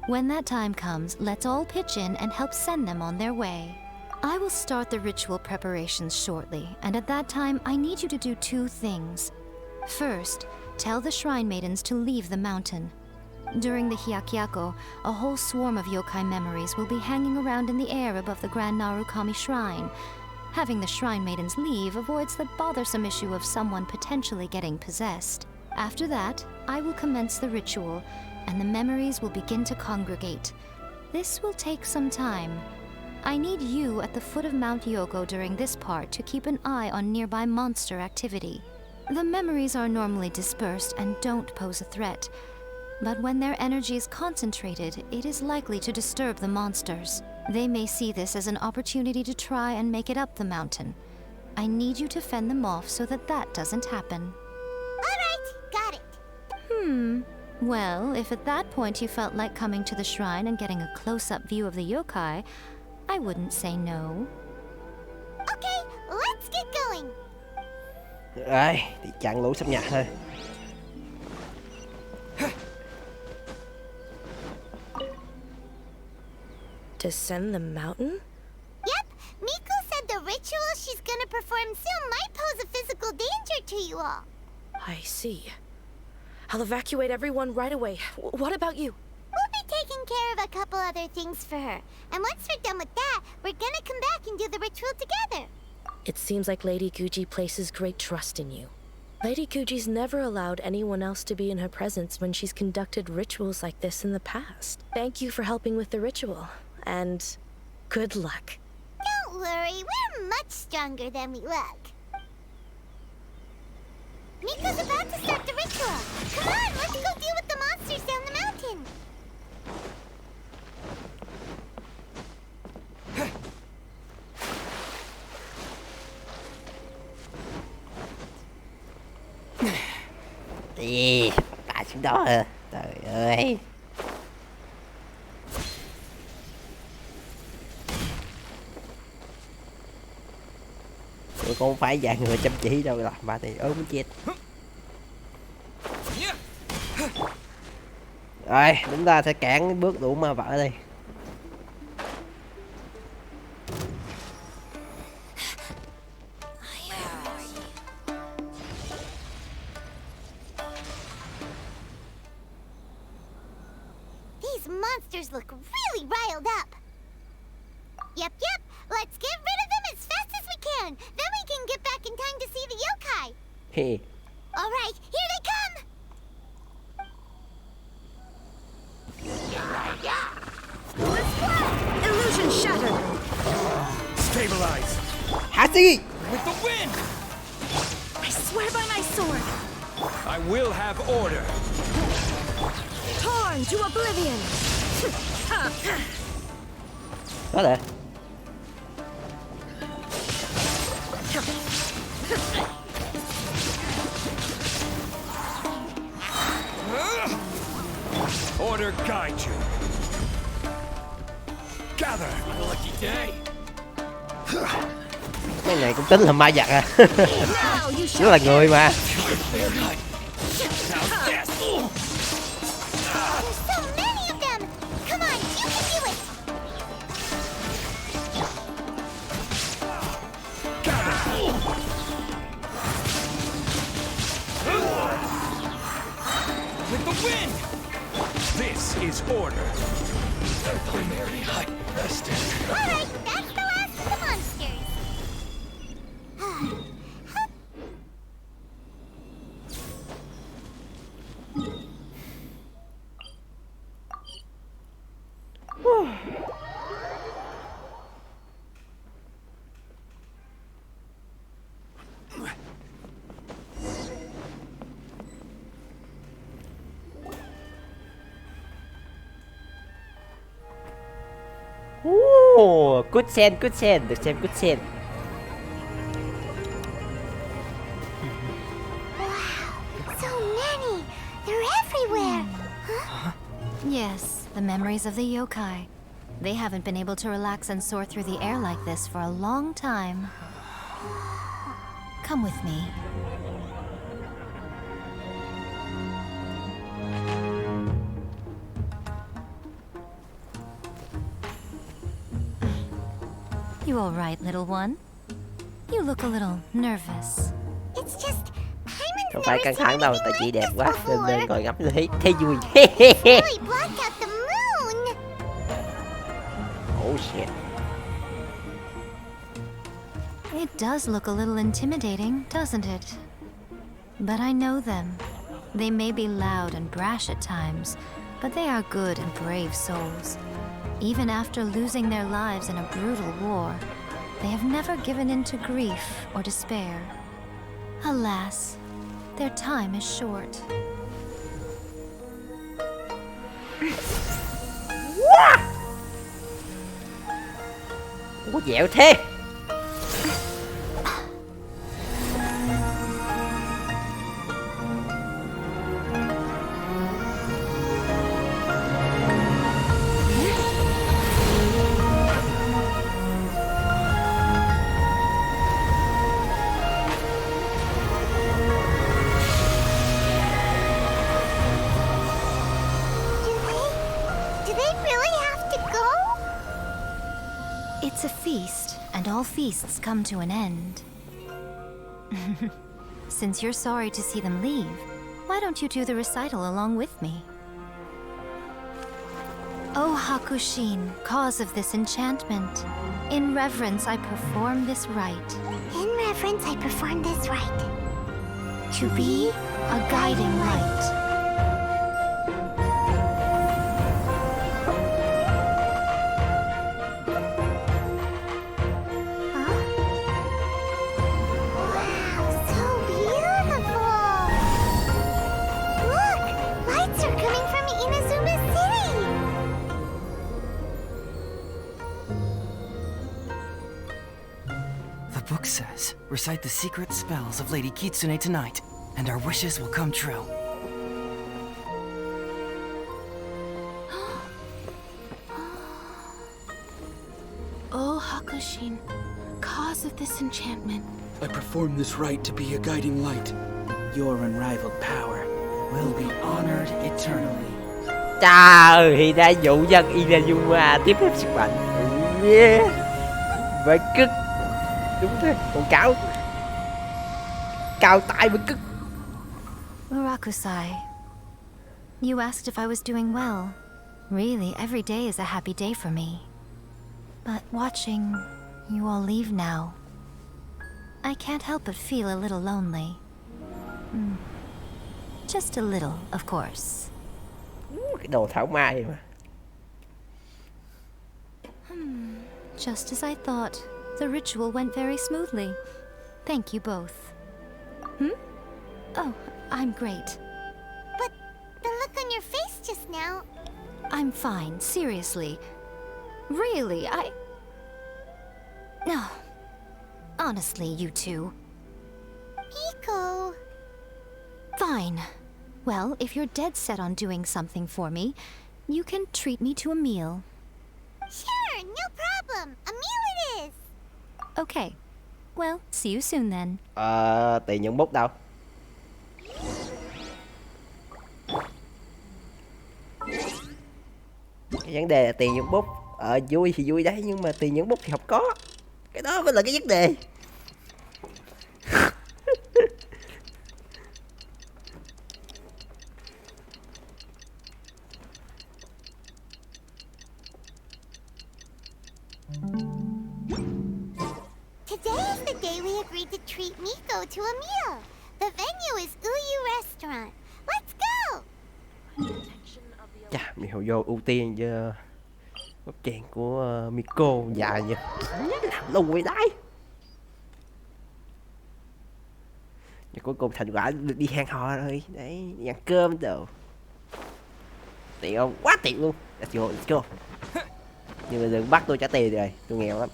When that time comes, let's all pitch in and help send them on their way. I will start the ritual preparations shortly, and at that time, I need you to do two things. First, tell the shrine maidens to leave the mountain. During the Hyakyako, a whole swarm of yokai memories will be hanging around in the air above the Grand Narukami Shrine. Having the shrine maidens leave avoids the bothersome issue of someone potentially getting possessed. After that, I will commence the ritual, and the memories will begin to congregate. This will take some time. I need you at the foot of Mount Yogo during this part to keep an eye on nearby monster activity. The memories are normally dispersed and don't pose a threat, but when their energy is concentrated, it is likely to disturb the monsters. They may see this as an opportunity to try and make it up the mountain. I need you to fend them off so that that doesn't happen. Alright, got it. Well, if at that point you felt like coming to the shrine and getting a close-up view of the yokai, I wouldn't say no. Okay, let's get going. Rồi, thì chặn lũ sắp nhặt thôi. Descend the mountain? Yep, Miko said the ritual she's gonna perform soon might pose a physical danger to you all. I see. I'll evacuate everyone right away. What about you? We'll be taking care of a couple other things for her. And once we're done with that, we're gonna come back and do the ritual together. It seems like Lady Guji places great trust in you. Lady Guji's never allowed anyone else to be in her presence when she's conducted rituals like this in the past. Thank you for helping with the ritual, and good luck. Don't worry, we're much stronger than we look. Miko's about to start the ritual. Come on, let's go deal with the monsters down the mountain. Gì? Tại xuống đó à? Trời ơi. Tôi không phải dạng người chăm chỉ đâu, làm ba thì ốm chết. Rồi, chúng ta sẽ cản bước đủ ma vợ đây. These monsters look really riled up. Yep, let's get rid of them as fast as we can. Then we can get back in time to see the yokai. Heh. All right, here they come. Illusion shattered. Stabilize. Hachi! With the wind! I swear by my sword. I will have order. Torn to oblivion. Có thể. Order guide you. Gather. Lucky day. Cái này cũng tính là ma giặc à. Nó là người mà. There's so many of them. Come on, you can do it. With the wind! This is order. Primary hut rested. All right, that's the last of the monsters. Good sen, được xem good sen. So many. They're everywhere. Yes, the memories of the yokai. They haven't been able to relax and soar through the air like this for a long time. Come with me. You all right, little one? You look a little nervous. It's just Không phải căng thẳng đâu, tại chị đẹp quá nên ngồi ngắm thấy vui. really blocked out the moon. Oh shit. It does look a little intimidating, doesn't it? But I know them. They may be loud and brash at times, but they are good and brave souls. Even after losing their lives in a brutal war, they have never given in to grief or despair. Alas, their time is short. Ủa dẻo thế. Do they really have to go? It's a feast, and all feasts come to an end. Since you're sorry to see them leave, why don't you do the recital along with me? O Hakushin, cause of this enchantment, in reverence I perform this rite. In reverence, I perform this rite. To be a guiding light. Wow, so beautiful! Look, lights are coming from Inazuma City. The book says, recite the secret spells of Lady Kitsune tonight, and our wishes will come true. O Hakushin, cause of this enchantment. I perform this rite to be a guiding light. Your unrivaled power will be honored eternally. Trời, hiện đã dụ dân Inazuma tiếp thêm sức mạnh. Yeah. Với cứt. Đúng thế, con cáo. Cao tay với cứt. Murakusai, you asked if I was doing well. Really, every day is a happy day for me. But watching you all leave now, I can't help but feel a little lonely. Just a little, of course. Cái đồ thảo mai mà. Just as I thought, the ritual went very smoothly. Thank you both. Oh, I'm great. But the look on your face just now... I'm fine, seriously. Really, No. Honestly, you two. Miko... Fine. Well, if you're dead set on doing something for me, you can treat me to a meal. Sure, no problem. A meal it is. Okay. Well, see you soon then. Tiền nhận bút đâu? Cái vấn đề là tiền nhận bút. Vui thì vui đấy, nhưng mà tiền nhận bút thì không có. Cái đó mới là cái vấn đề. Today is the day we agreed to treat Miko to a meal. The venue is Uyu Restaurant. Let's go! Chà, mình hồi vô ưu tiên cho bắp chèn của Miko dài vậy. Làm luôn vậy đấy. Nhưng cuối cùng thành quả được đi hẹn hò rồi. Đấy, đi ăn cơm đồ. Tiện không? Quá tiện luôn. Let's go. Nhưng mà đừng bắt tôi trả tiền rồi. Tôi nghèo lắm.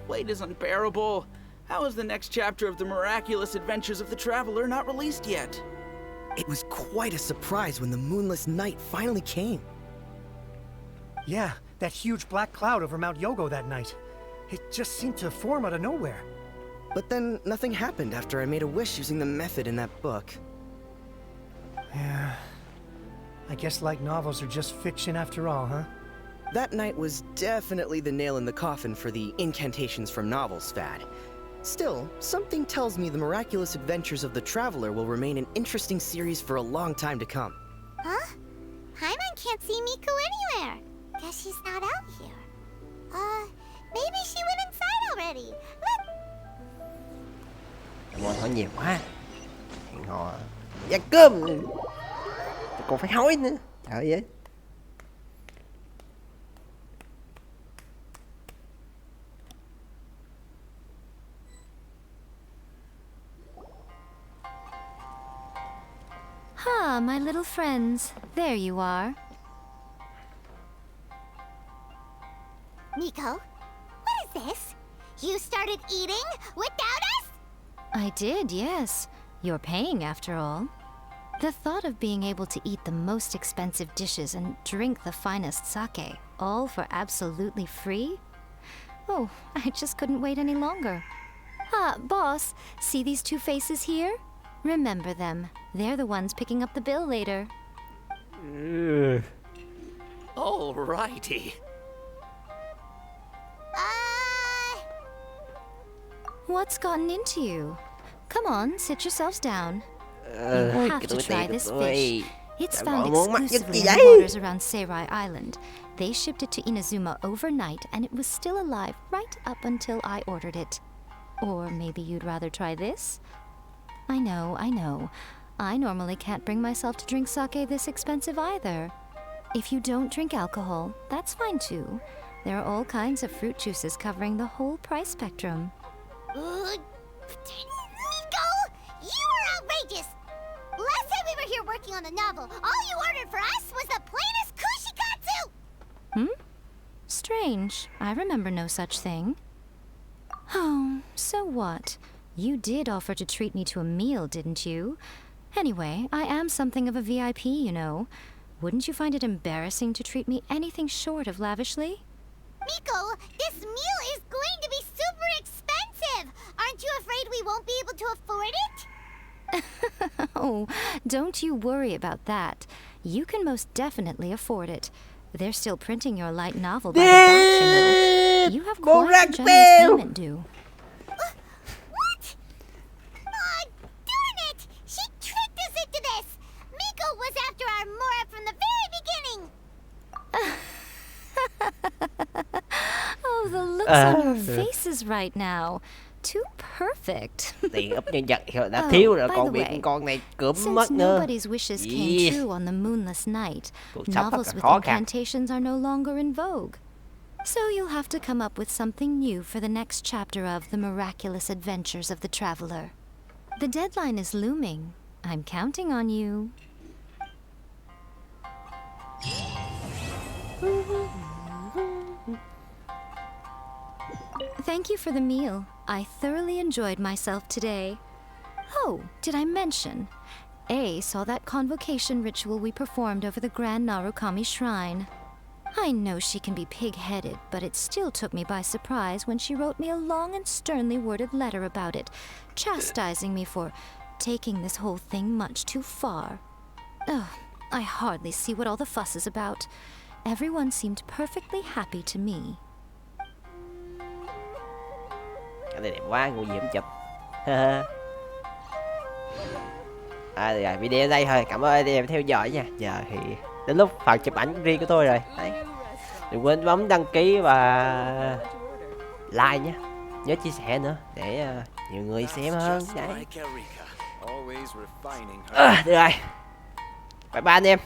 Wait is unbearable. How is the next chapter of the miraculous adventures of the traveler not released yet? It was quite a surprise when the moonless night finally came. Yeah, that huge black cloud over Mount Yogo that night. It just seemed to form out of nowhere. But then nothing happened after I made a wish using the method in that book. Yeah. I guess light novels are just fiction after all, huh? That night was definitely the nail in the coffin for the incantations from novels fad. Still, something tells me the miraculous adventures of the traveler will remain an interesting series for a long time to come. Huh? Paimon can't see Miko anywhere. Guess she's not out here. Maybe she went inside already. Mọi hỏi nhiều quá. Hẹn hò ăn cơm còn phải hỏi nữa. Trời ơi. My little friends. There you are. Miko, what is this? You started eating without us? I did, yes. You're paying after all. The thought of being able to eat the most expensive dishes and drink the finest sake, all for absolutely free? Oh, I just couldn't wait any longer. Boss, see these two faces here? Remember them. They're the ones picking up the bill later. Alrighty. What's gotten into you? Come on, sit yourselves down. You have to try this fish. It's found exclusively in the waters around Seirai Island. They shipped it to Inazuma overnight, and it was still alive right up until I ordered it. Or maybe you'd rather try this? I know. I normally can't bring myself to drink sake this expensive either. If you don't drink alcohol, that's fine too. There are all kinds of fruit juices covering the whole price spectrum. Miko, you are outrageous! Last time we were here working on the novel, all you ordered for us was the plainest kushikatsu! Strange. I remember no such thing. Oh, so what? You did offer to treat me to a meal, didn't you? Anyway, I am something of a VIP, you know. Wouldn't you find it embarrassing to treat me anything short of lavishly? Miko, this meal is going to be super expensive. Aren't you afraid we won't be able to afford it? Oh, don't you worry about that. You can most definitely afford it. They're still printing your light novel by the batch, you know. You have quite a generous payment due. What? Aw, darn it! She tricked us into this! Miko was after our Mora from the very beginning! Oh, the looks on your faces right now. Too perfect. Tiền úp nhân vật thì đã thiếu rồi, còn bị con này cướp mất Since nữa. nobody's wishes came true on the moonless night, Cuộc sống thật novels là with khó khăn. incantations are no longer in vogue. So you'll have to come up with something new for the next chapter of The Miraculous Adventures of the Traveler. The deadline is looming. I'm counting on you. Thank you for the meal. I thoroughly enjoyed myself today. Oh, did I mention? A saw that convocation ritual we performed over the Grand Narukami Shrine. I know she can be pig-headed, but it still took me by surprise when she wrote me a long and sternly worded letter about it, chastising me for taking this whole thing much too far. Ugh, I hardly see what all the fuss is about. Everyone seemed perfectly happy to me. Cái này đẹp quá, ngu gì em chụp. Rồi, video ở đây thôi. Cảm ơn anh em theo dõi nha. Giờ thì đến lúc phần chụp ảnh riêng của tôi rồi. Đấy. Đừng quên bấm đăng ký và like nhé. Nhớ chia sẻ nữa để nhiều người xem hơn. Đấy. Được rồi. Bye bye anh em.